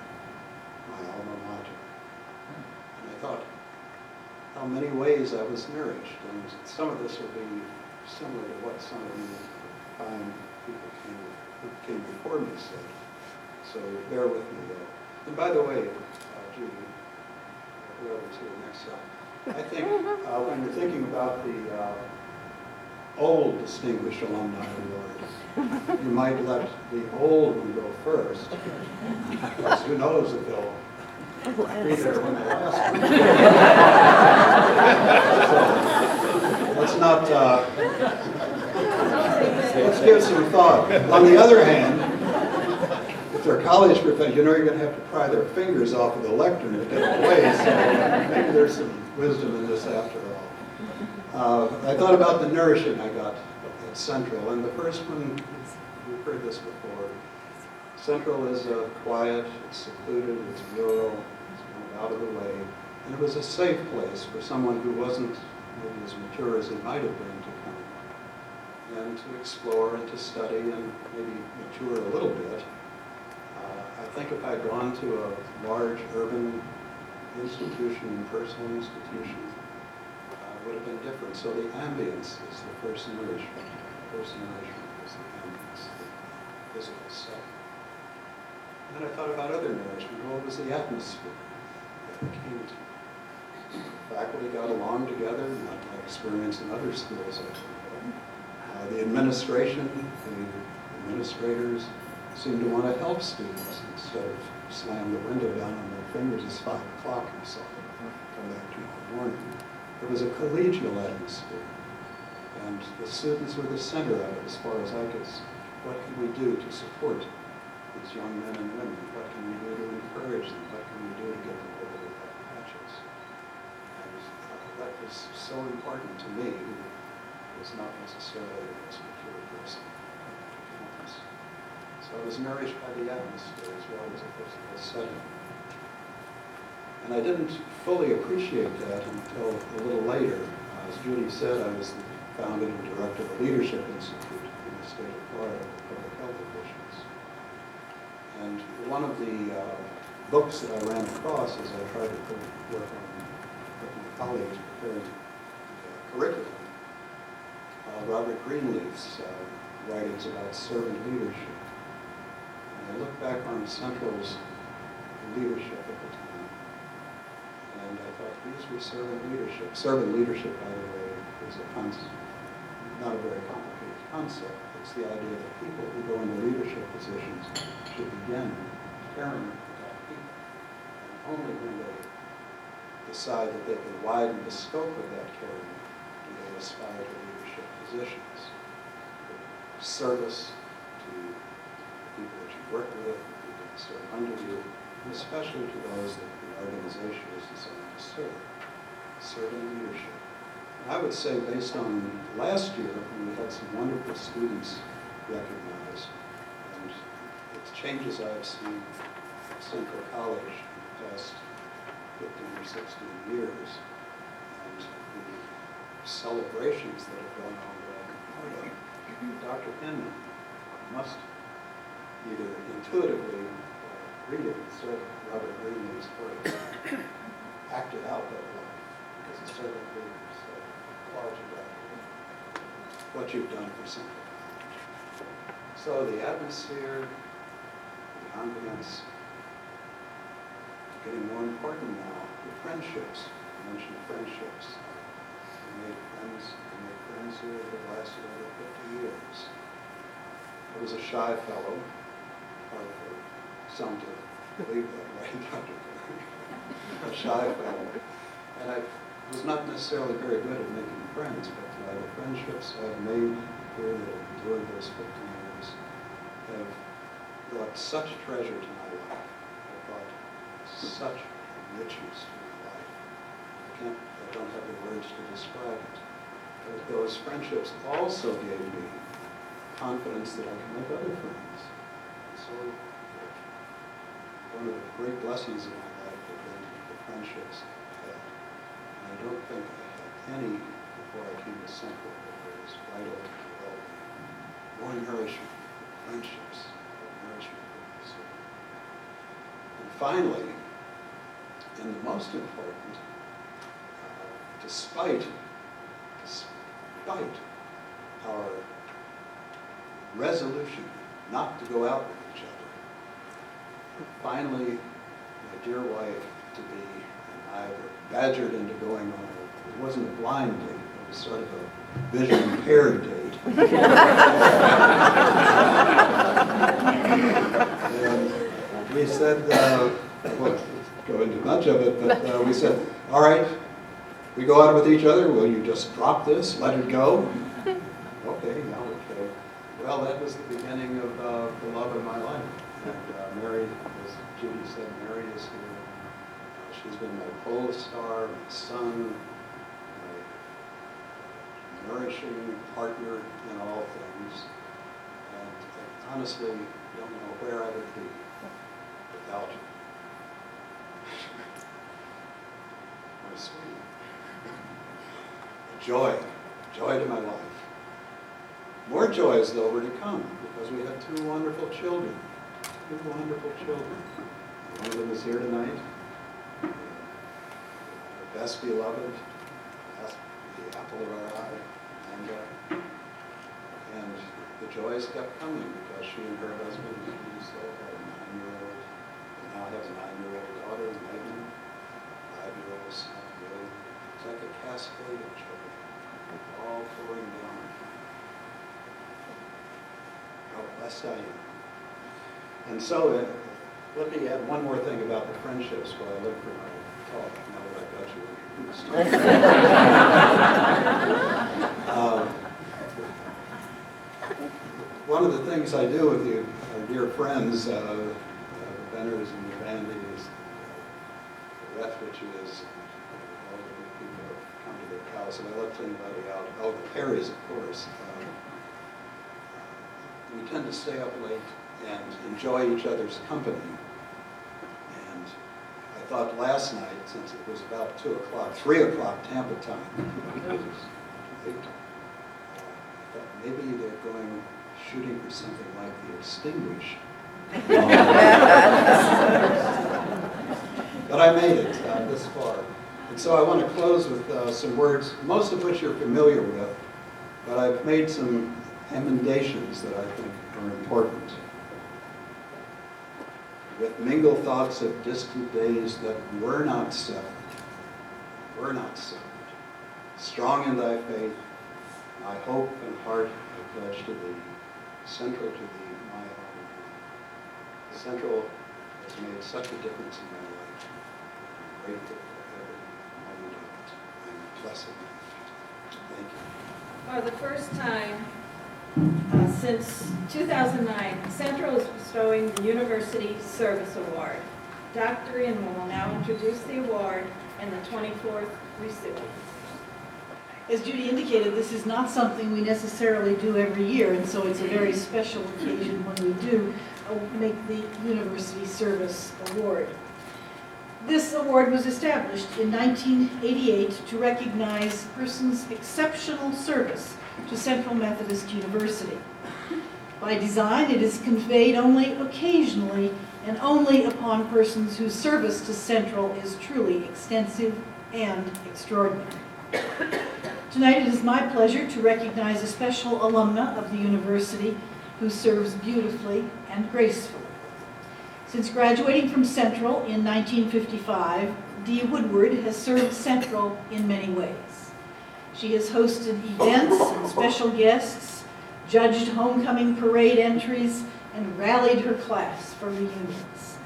my alma mater. And I thought how many ways I was nourished. And some of this will be similar to what some of you fine people who came before me said. So bear with me though. And by the way, Judy, whoever's here next up, I think when you're thinking about the old Distinguished Alumni Award, you might let the old one go first, because who knows if they'll be there when the last one. So let's not, let's give some thought. On the other hand, if they're college professors, you know you're going to have to pry their fingers off of the lectern to get away, so maybe there's some wisdom in this after all. I thought about the nourishing I got at Central, and the first one, you've heard this before. Central is quiet, it's secluded, it's rural, it's kind of out of the way, and it was a safe place for someone who wasn't maybe as mature as he might have been to come and to explore and to study and maybe mature a little bit. I think if I'd gone to a large urban institution, personal institution, it would have been different. So the ambience is the first nourishment. The first nourishment is the ambience, the physical self. And then I thought about other nourishment. What was the atmosphere that it came to? Faculty got along together, not my experience in other schools, I think. The administration, the administrators seemed to want to help students instead of slam the window down on their fingers. It's 5 o'clock and so come back tomorrow morning. There was a collegial atmosphere, and the students were the center of it as far as I could see. What can we do to support these young men and women? What can we do to encourage them? What can we do to get them over the rough patches? And that was so important to me, who was not necessarily the most mature person on campus. So I was nourished by the atmosphere as well as a physical setting. And I didn't fully appreciate that until a little later. As Judy said, I was the founder and director of the Leadership Institute in the state of Florida for public health officials. And one of the books that I ran across as I tried to work on with my colleagues preparing the curriculum, Robert Greenleaf's writings about servant leadership. And I look back on Central's leadership at the time, and I thought these were servant leadership. Servant leadership, by the way, is a concept, not a very complicated concept. It's the idea that people who go into leadership positions should begin caring about people. And only when they decide that they can widen the scope of that caring do they aspire to leadership positions. Service to the people that you work with, the people that serve under you, and especially to those that the organization is designed to serve. Serving leadership. And I would say, based on last year, when we had some wonderful students recognized, and the changes I've seen at Central College in the past 15 or 16 years, and the celebrations that have gone on that I'm part of, Dr. Hinman must either intuitively or reading Robert Greenleaf's work acted out that way. as a servant leaders of college of doctorate, what you've done for Central College. So the atmosphere, the ambience, getting more important now, the friendships. I mentioned friendships. I made friends here that lasted over 50 years. I was a shy fellow, hard for some to believe that, right, Dr. Clark? A shy fellow. And I was not necessarily very good at making friends, but the friendships I've made here that have endured those 50 years have brought such treasure to my life. Have brought such richness to my life. I don't have the words to describe it. But those friendships also gave me confidence that I can make other friends. So one of the great blessings of my life have been the friendships I've had. And I don't think I had any before I came to Central, but it was vital to develop more nourishment, friendships, nourishment. And finally, and the most important, despite our resolution not to go out with each other, finally, my dear wife to be and I were badgered into going on it wasn't a blind date, it was sort of a vision impaired date. And we said, well, go into much of it, but we said, all right, we go out with each other, will you just drop this, let it go? Okay, yeah, okay. Well, that was the beginning of the love of my life. And Mary, as Judy said, Mary is here. She's been my pole star, my son, my nourishing partner in all things. And I honestly don't know where I would be without my sweetie. Joy to my life. More joys, though, were to come because we had two wonderful children. One of them is here tonight. Our best beloved, the apple of our eye. And the joys kept coming because she and her husband, had a 9-year-old, and now has a 9-year-old daughter, Megan, 5-year-old son, Billy. It's like a cascade of children, all pouring down. How blessed I am. And so, let me add one more thing about the friendships while I look for my talk, now that I've got you introduced. One of the things I do with you, our dear friends, the Benners and the Bandys, the Rethridges, all the people who have come to their house, and I left anybody out. Oh, the Perrys, of course. We tend to stay up late and enjoy each other's company. And I thought last night, since it was about 2 o'clock, 3 o'clock Tampa time, it was late. I thought maybe they're going shooting for something like the Extinguished. But I made it this far. And so I want to close with some words, most of which you're familiar with, but I've made some emendations that I think are important. With mingled thoughts of distant days that were not severed, strong in thy faith, my hope and heart I pledge to thee, Central to thee, my own. Central has made such a difference in my life. I'm grateful for every moment of it. I'm blessed. Thank you. For the first time since 2009, Central is bestowing the University Service Award. Dr. Inman will now introduce the award and the 24th recipient. As Judy indicated, this is not something we necessarily do every year, and so it's a very special occasion when we do make the University Service Award. This award was established in 1988 to recognize a person's exceptional service to Central Methodist University. By design, it is conveyed only occasionally and only upon persons whose service to Central is truly extensive and extraordinary. Tonight it is my pleasure to recognize a special alumna of the university who serves beautifully and gracefully. Since graduating from Central in 1955, Dee Woodward has served Central in many ways. She has hosted events and special guests, judged homecoming parade entries, and rallied her class for reunions.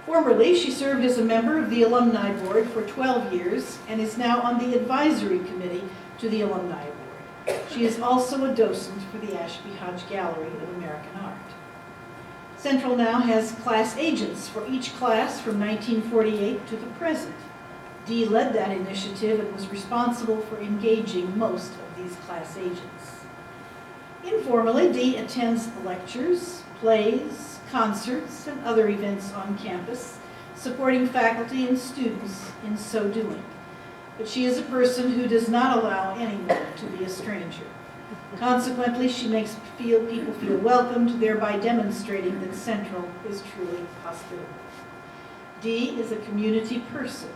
Formerly, she served as a member of the Alumni Board for 12 years and is now on the advisory committee to the Alumni Board. She is also a docent for the Ashby Hodge Gallery of American Art. Central now has class agents for each class from 1948 to the present. Dee led that initiative and was responsible for engaging most of these class agents. Informally, Dee attends lectures, plays, concerts, and other events on campus, supporting faculty and students in so doing. But she is a person who does not allow anyone to be a stranger. Consequently, she makes people feel welcomed, thereby demonstrating that Central is truly hospitable. Dee is a community person.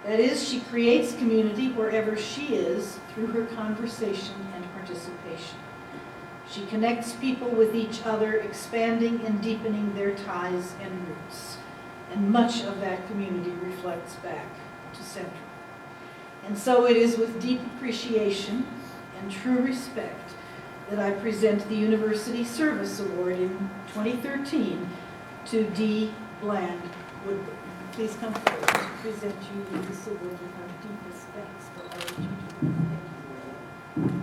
That is, she creates community wherever she is through her conversation and participation. She connects people with each other, expanding and deepening their ties and roots. And much of that community reflects back to Central. And so it is with deep appreciation and true respect that I present the University Service Award in 2013 to Dee Bland Woodward. Please come forward to present you with this award with our deepest thanks for all that you do. Thank you.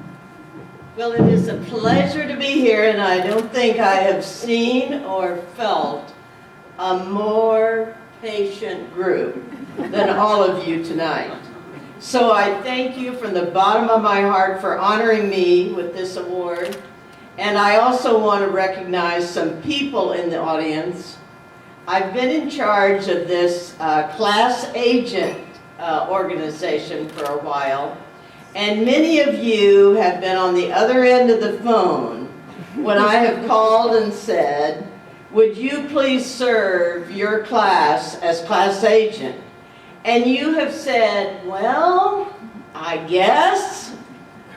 Well, it is a pleasure to be here, and I don't think I have seen or felt a more patient group than all of you tonight. So I thank you from the bottom of my heart for honoring me with this award. And I also want to recognize some people in the audience. I've been in charge of this class agent organization for a while. And many of you have been on the other end of the phone when I have called and said, would you please serve your class as class agent? And you have said, well, I guess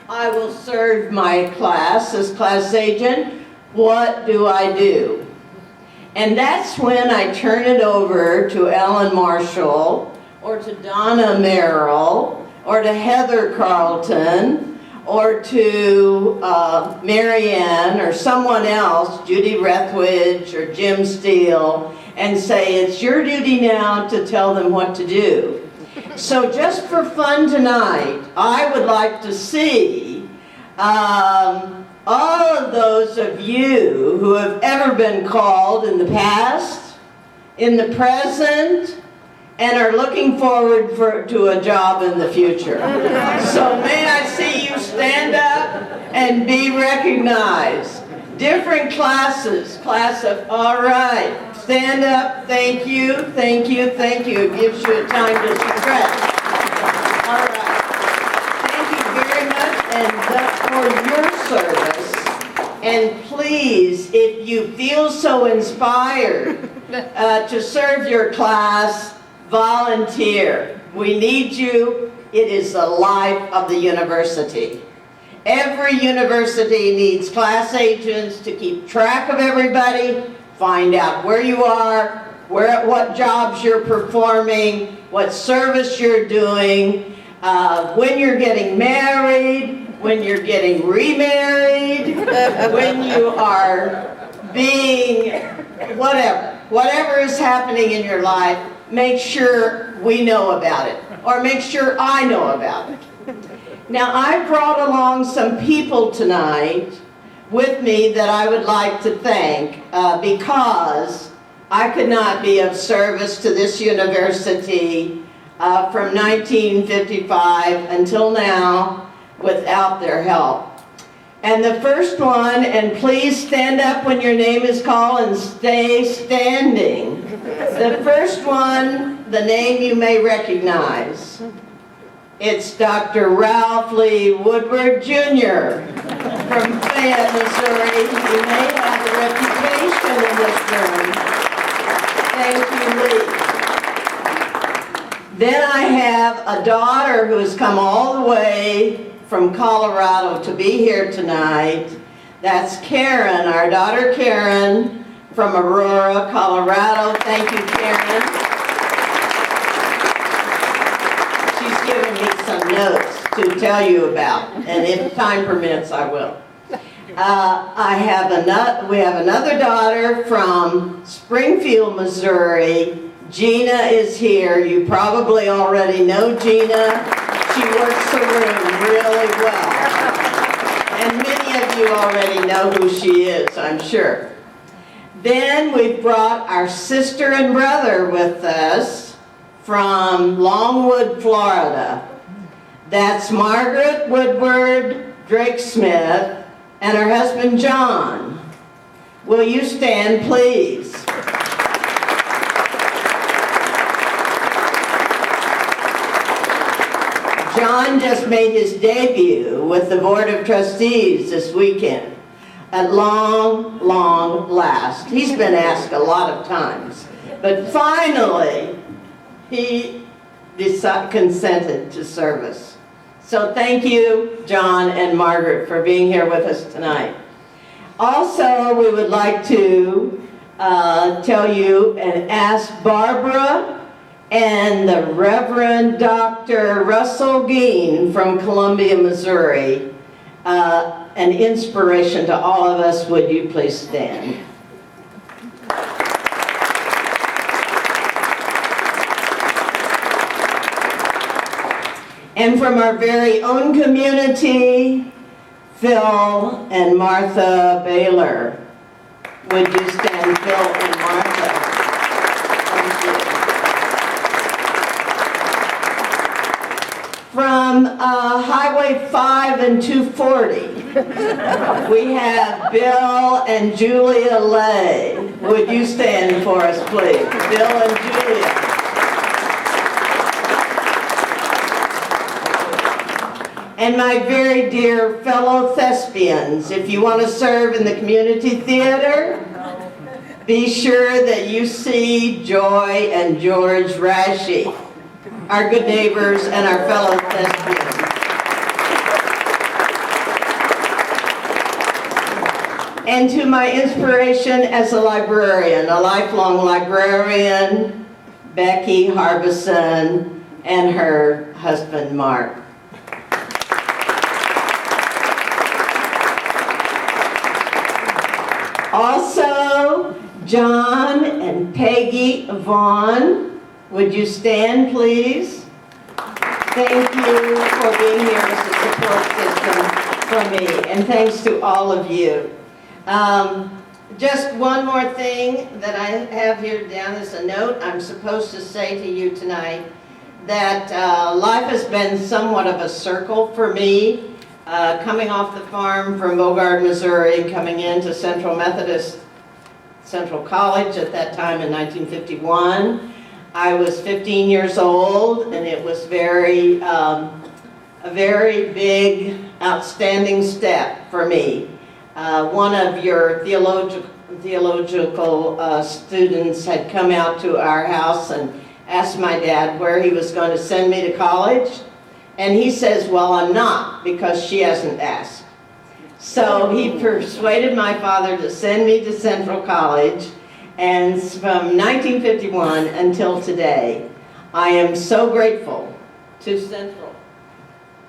I will serve my class as class agent. What do I do? And that's when I turn it over to Ellen Marshall, or to Donna Merrill, or to Heather Carlton, or to Mary Ann, or someone else, Judy Rethwidge, or Jim Steele, and say, it's your duty now to tell them what to do. So just for fun tonight, I would like to see all of those of you who have ever been called in the past, in the present, and are looking forward to a job in the future. So may I see you stand up and be recognized. Different classes, class of, all right. Stand up, thank you, thank you, thank you. It gives you a time to stretch. All right. Thank you very much, and that's for your service. And please, if you feel so inspired to serve your class, volunteer. We need you. It is the life of the university. Every university needs class agents to keep track of everybody, find out where you are, what jobs you're performing, what service you're doing, when you're getting married, when you're getting remarried, when you are being whatever is happening in your life, make sure we know about it, or make sure I know about it. Now, I brought along some people tonight with me that I would like to thank because I could not be of service to this university from 1955 until now without their help. And the first one, and please stand up when your name is called and stay standing. The first one, the name you may recognize. It's Dr. Ralph Lee Woodward, Jr. from Fayette, Missouri. You may have a reputation in this room. Thank you, Lee. Then I have a daughter who has come all the way from Colorado to be here tonight. That's Karen, our daughter Karen from Aurora, Colorado. Thank you, Karen. She's given me some notes to tell you about, and if time permits, I will. We have another daughter from Springfield, Missouri. Gina is here. You probably already know Gina. She works the room really well. And many of you already know who she is, I'm sure. Then we've brought our sister and brother with us from Longwood, Florida. That's Margaret Woodward Drake Smith and her husband John. Will you stand, please? John just made his debut with the Board of Trustees this weekend. At long, long last. He's been asked a lot of times, but finally he consented to service. So thank you, John and Margaret, for being here with us tonight. Also, we would like to tell you and ask Barbara and the Reverend Dr. Russell Geen from Columbia, Missouri, an inspiration to all of us. Would you please stand? And from our very own community, Phil and Martha Baylor. Would you stand, Phil and Martha? Thank you. From Highway 5 and 240, we have Bill and Julia Lay. Would you stand for us, please? Bill and Julia. And my very dear fellow thespians, if you want to serve in the community theater, be sure that you see Joy and George Rashi, our good neighbors and our fellow thespians. And to my inspiration as a librarian, a lifelong librarian, Becky Harbison and her husband, Mark. Also, John and Peggy Vaughn, would you stand, please? Thank you for being here as a support system for me, and thanks to all of you. Just one more thing that I have here down as a note. I'm supposed to say to you tonight that life has been somewhat of a circle for me. Coming off the farm from Bogard, Missouri, coming into Central Methodist Central College at that time in 1951. I was 15 years old, and it was a very big, outstanding step for me. One of your theological students had come out to our house and asked my dad where he was going to send me to college. And he says, well, I'm not, because she hasn't asked. So he persuaded my father to send me to Central College. And from 1951 until today, I am so grateful to Central,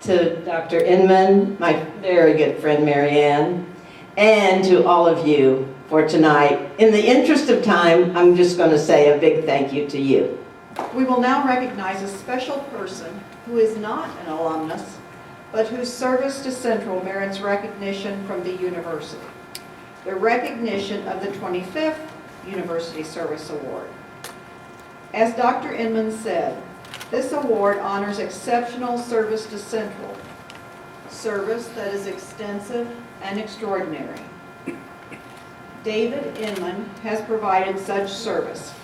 to Dr. Inman, my very good friend Marianne, and to all of you for tonight. In the interest of time, I'm just going to say a big thank you to you. We will now recognize a special person who is not an alumnus, but whose service to Central merits recognition from the university. The recognition of the 25th University Service Award. As Dr. Inman said, this award honors exceptional service to Central, service that is extensive and extraordinary. David Inman has provided such service.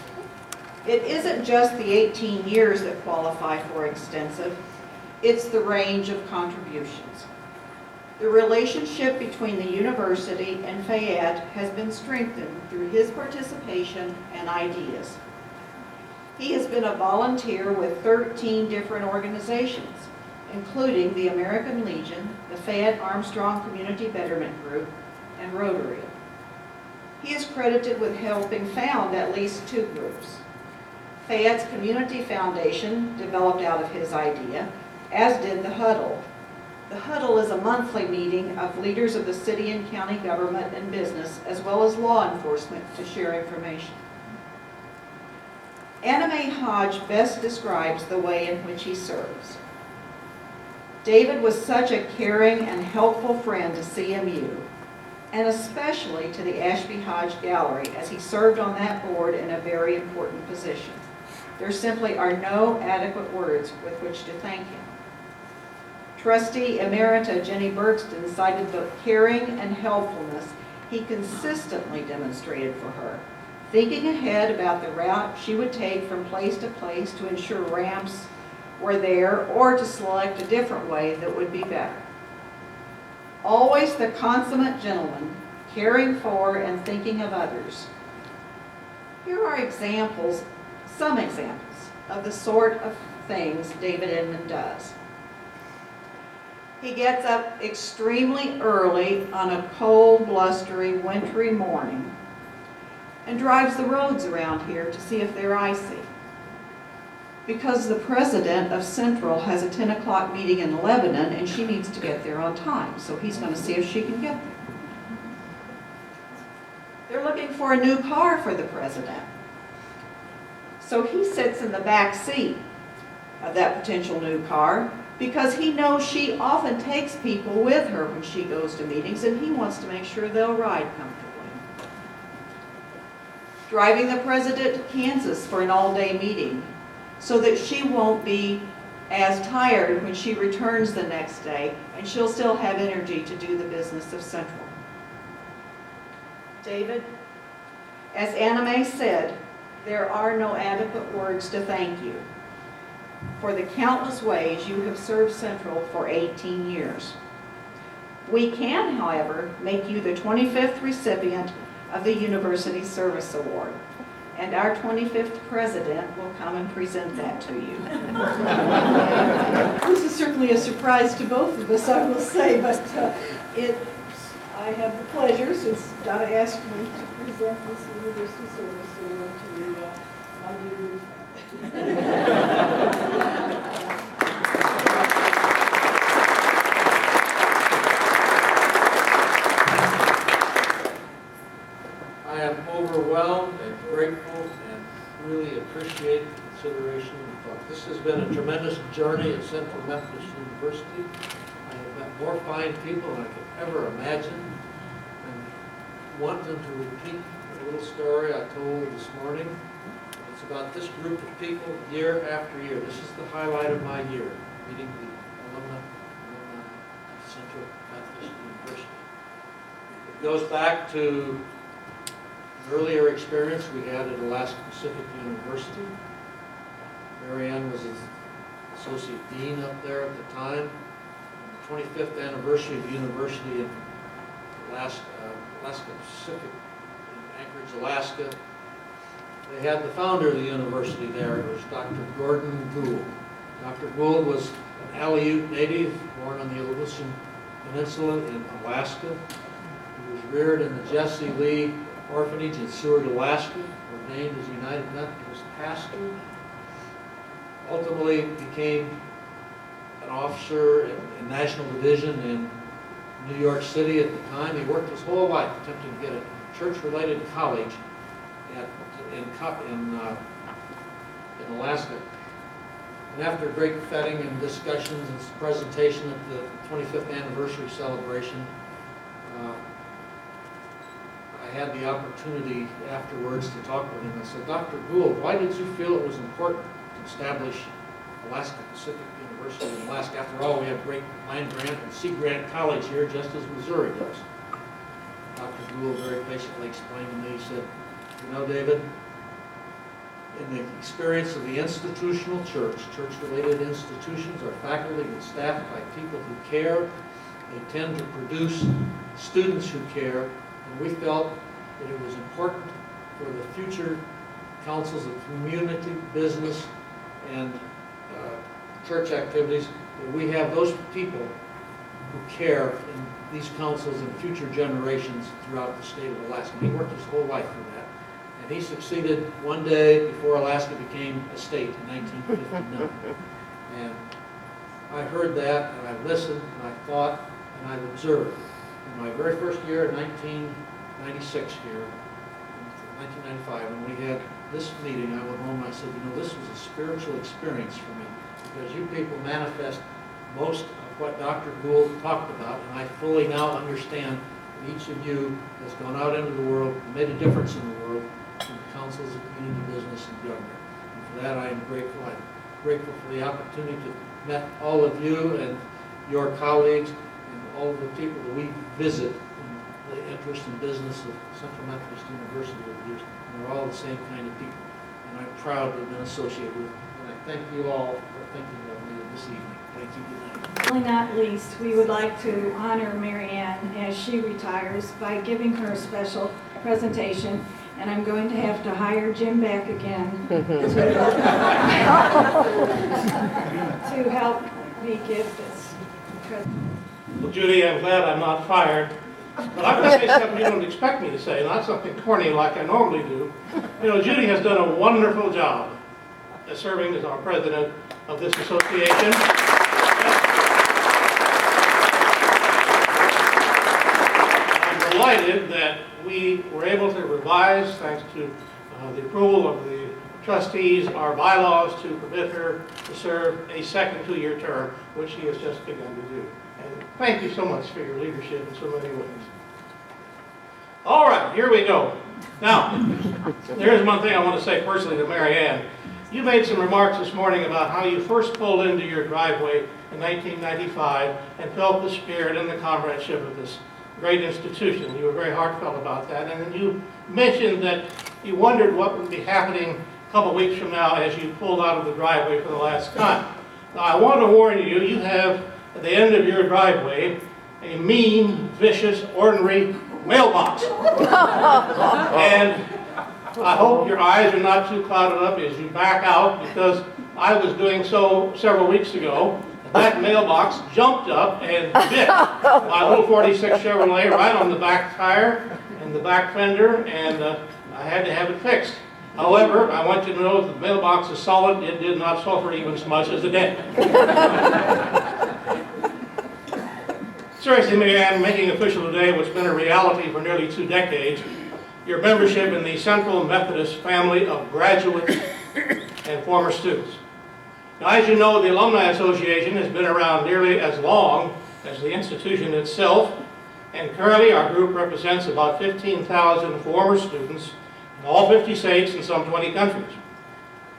It isn't just the 18 years that qualify for extensive, it's the range of contributions. The relationship between the university and Fayette has been strengthened through his participation and ideas. He has been a volunteer with 13 different organizations, including the American Legion, the Fayette Armstrong Community Betterment Group, and Rotary. He is credited with helping found at least 2 groups. Fayette's Community Foundation developed out of his idea, as did the Huddle. The Huddle is a monthly meeting of leaders of the city and county government and business, as well as law enforcement, to share information. Anna Mae Hodge best describes the way in which he serves. David was such a caring and helpful friend to CMU, and especially to the Ashby Hodge Gallery, as he served on that board in a very important position. There simply are no adequate words with which to thank him. Trustee Emerita Jenny Bergston cited the caring and helpfulness he consistently demonstrated for her, thinking ahead about the route she would take from place to place to ensure ramps were there or to select a different way that would be better. Always the consummate gentleman, caring for and thinking of others. Here are examples, some examples, of the sort of things David Edmond does. He gets up extremely early on a cold, blustery, wintry morning and drives the roads around here to see if they're icy. Because the president of Central has a 10 o'clock meeting in Lebanon and she needs to get there on time, so he's going to see if she can get there. They're looking for a new car for the president. So he sits in the back seat of that potential new car because he knows she often takes people with her when she goes to meetings and he wants to make sure they'll ride comfortably. Driving the president to Kansas for an all-day meeting so that she won't be as tired when she returns the next day and she'll still have energy to do the business of Central. David, as Anna Mae said, there are no adequate words to thank you for the countless ways you have served Central for 18 years. We can, however, make you the 25th recipient of the University Service Award, and our 25th president will come and present that to you. This is certainly a surprise to both of us, I will say, but I have the pleasure, since Donna asked me to present this University Service Award to you, my dear I am overwhelmed and grateful and really appreciate the consideration and thought. This has been a tremendous journey at Central Methodist University. I have met more fine people than I could ever imagine. And want them to repeat a little story I told this morning. It's about this group of people year after year. This is the highlight of my year, meeting the alumni of Central Methodist University. It goes back to an earlier experience we had at Alaska Pacific University. Mary Ann was an associate dean up there at the time. The 25th anniversary of the university in Alaska Pacific in Anchorage, Alaska. They had the founder of the university there. It was Dr. Gordon Gould. Dr. Gould was an Aleut native, born on the Aleutian Peninsula in Alaska. He was reared in the Jesse Lee Orphanage in Seward, Alaska, ordained as United Methodist pastor. Ultimately became an officer in National Division in New York City at the time. He worked his whole life attempting to get a church-related college in Alaska. And after great vetting and discussions and presentation at the 25th anniversary celebration, I had the opportunity afterwards to talk with him. I said, Dr. Gould, why did you feel it was important to establish Alaska Pacific University in Alaska? After all, we have great land grant and sea grant college here, just as Missouri does. Dr. Gould very patiently explained to me, he said, you know, David, in the experience of the institutional church, church-related institutions are faculty and staffed by people who care. They tend to produce students who care, and we felt that it was important for the future councils of community, business, and church activities, that we have those people who care in these councils and future generations throughout the state of Alaska. He worked his whole life for that. And he succeeded one day before Alaska became a state in 1959. And I heard that, and I listened, and I thought, and I observed. In my very first year in 1996 here, 1995, when we had this meeting, I went home and I said, you know, this was a spiritual experience for me, because you people manifest most of what Dr. Gould talked about, and I fully now understand that each of you has gone out into the world and made a difference in the world in the councils of community business and government. And for that I am grateful. I'm grateful for the opportunity to met all of you and your colleagues and all of the people that we visit in the interest and business of Central Methodist University over the years. And they're all the same kind of people. And I'm proud to have been associated with them. And I thank you all for thinking of me this evening. Thank you. Good night. Finally, not least, we would like to honor Mary Ann as she retires by giving her a special presentation. And I'm going to have to hire Jim back again to help me give this presentation. Well, Judy, I'm glad I'm not fired. But I'm going to say something you don't expect me to say, not something corny like I normally do. You know, Judy has done a wonderful job as serving as our president of this association. I'm delighted that we were able to revise, thanks to the approval of the trustees, our bylaws to permit her to serve a second two-year term, which she has just begun to do. And thank you so much for your leadership in so many ways. All right, here we go. Now, there's one thing I want to say personally to Mary Ann. You made some remarks this morning about how you first pulled into your driveway in 1995 and felt the spirit and the comradeship of this great institution. You were very heartfelt about that. And then you mentioned that you wondered what would be happening a couple weeks from now as you pulled out of the driveway for the last time. Now, I want to warn you, you have at the end of your driveway a mean, vicious, ordinary mailbox. And I hope your eyes are not too clouded up as you back out, because I was doing so several weeks ago. That mailbox jumped up and bit my little 46 Chevrolet right on the back tire and the back fender, and I had to have it fixed. However, I want you to know that the mailbox is solid. It did not suffer even as much as the dent. Seriously, Mary Ann, making official today what's been a reality for nearly 2 decades, your membership in the Central Methodist family of graduates and former students. Now, as you know, the Alumni Association has been around nearly as long as the institution itself, and currently our group represents about 15,000 former students in all 50 states and some 20 countries.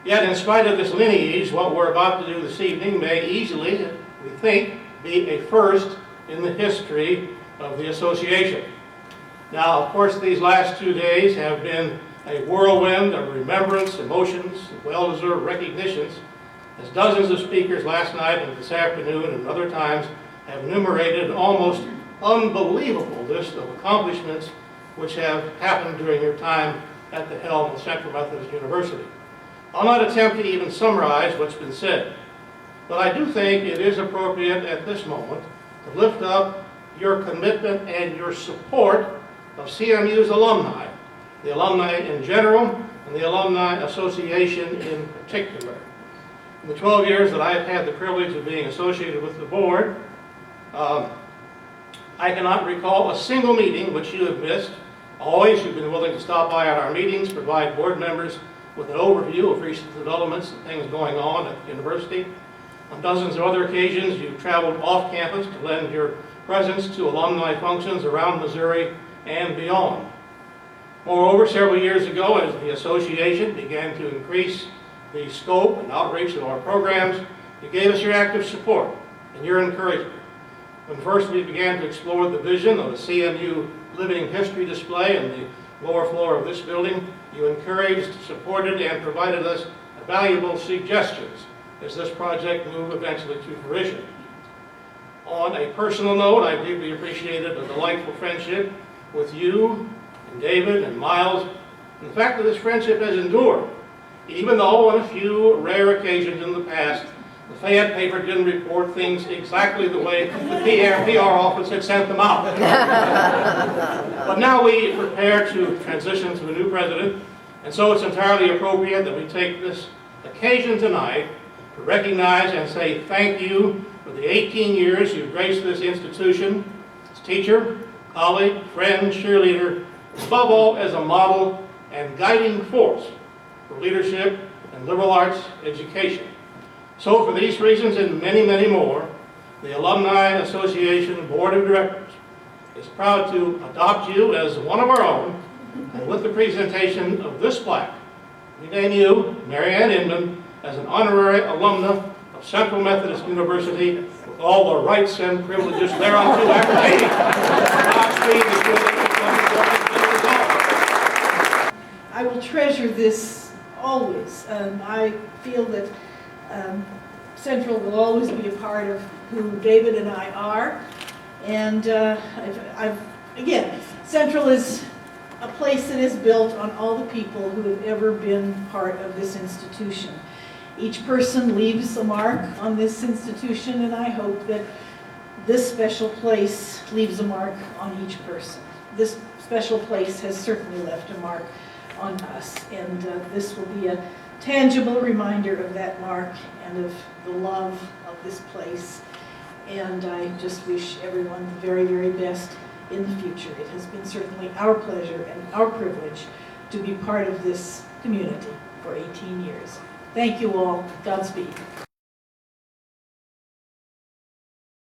Yet, in spite of this lineage, what we're about to do this evening may easily, we think, be a first in the history of the association. Now, of course, these last 2 days have been a whirlwind of remembrance, emotions, well-deserved recognitions, as dozens of speakers last night and this afternoon and other times have enumerated an almost unbelievable list of accomplishments which have happened during your time at the helm of Central Methodist University. I'll not attempt to even summarize what's been said, but I do think it is appropriate at this moment to lift up your commitment and your support of CMU's alumni, the alumni in general and the Alumni Association in particular. In the 12 years that I've had the privilege of being associated with the board, I cannot recall a single meeting which you have missed. Always you've been willing to stop by at our meetings, provide board members with an overview of recent developments and things going on at the university. On dozens of other occasions, you've traveled off campus to lend your presence to alumni functions around Missouri and beyond. Moreover, several years ago, as the association began to increase the scope and outreach of our programs, you gave us your active support and your encouragement. When first we began to explore the vision of a CMU living history display in the lower floor of this building, you encouraged, supported, and provided us valuable suggestions as this project moved eventually to fruition. On a personal note, I deeply appreciated a delightful friendship with you and David and Miles, and the fact that this friendship has endured even though on a few rare occasions in the past, the Fayette paper didn't report things exactly the way the PR office had sent them out. But now we prepare to transition to a new president, and so it's entirely appropriate that we take this occasion tonight to recognize and say thank you for the 18 years you've graced this institution as teacher, colleague, friend, cheerleader, above all as a model and guiding force for leadership and liberal arts education. So for these reasons and many, many more, the Alumni Association Board of Directors is proud to adopt you as one of our own, and with the presentation of this plaque, we name you, Mary Ann Inman, as an honorary alumna of Central Methodist University with all the rights and privileges thereunto appertaining. Godspeed is with you. I will treasure this always. I feel that Central will always be a part of who David and I are. And again, Central is a place that is built on all the people who have ever been part of this institution. Each person leaves a mark on this institution, and I hope that this special place leaves a mark on each person. This special place has certainly left a mark on us, and this will be a tangible reminder of that mark and of the love of this place. And I just wish everyone the very, very best in the future. It has been certainly our pleasure and our privilege to be part of this community for 18 years. Thank you all. Godspeed.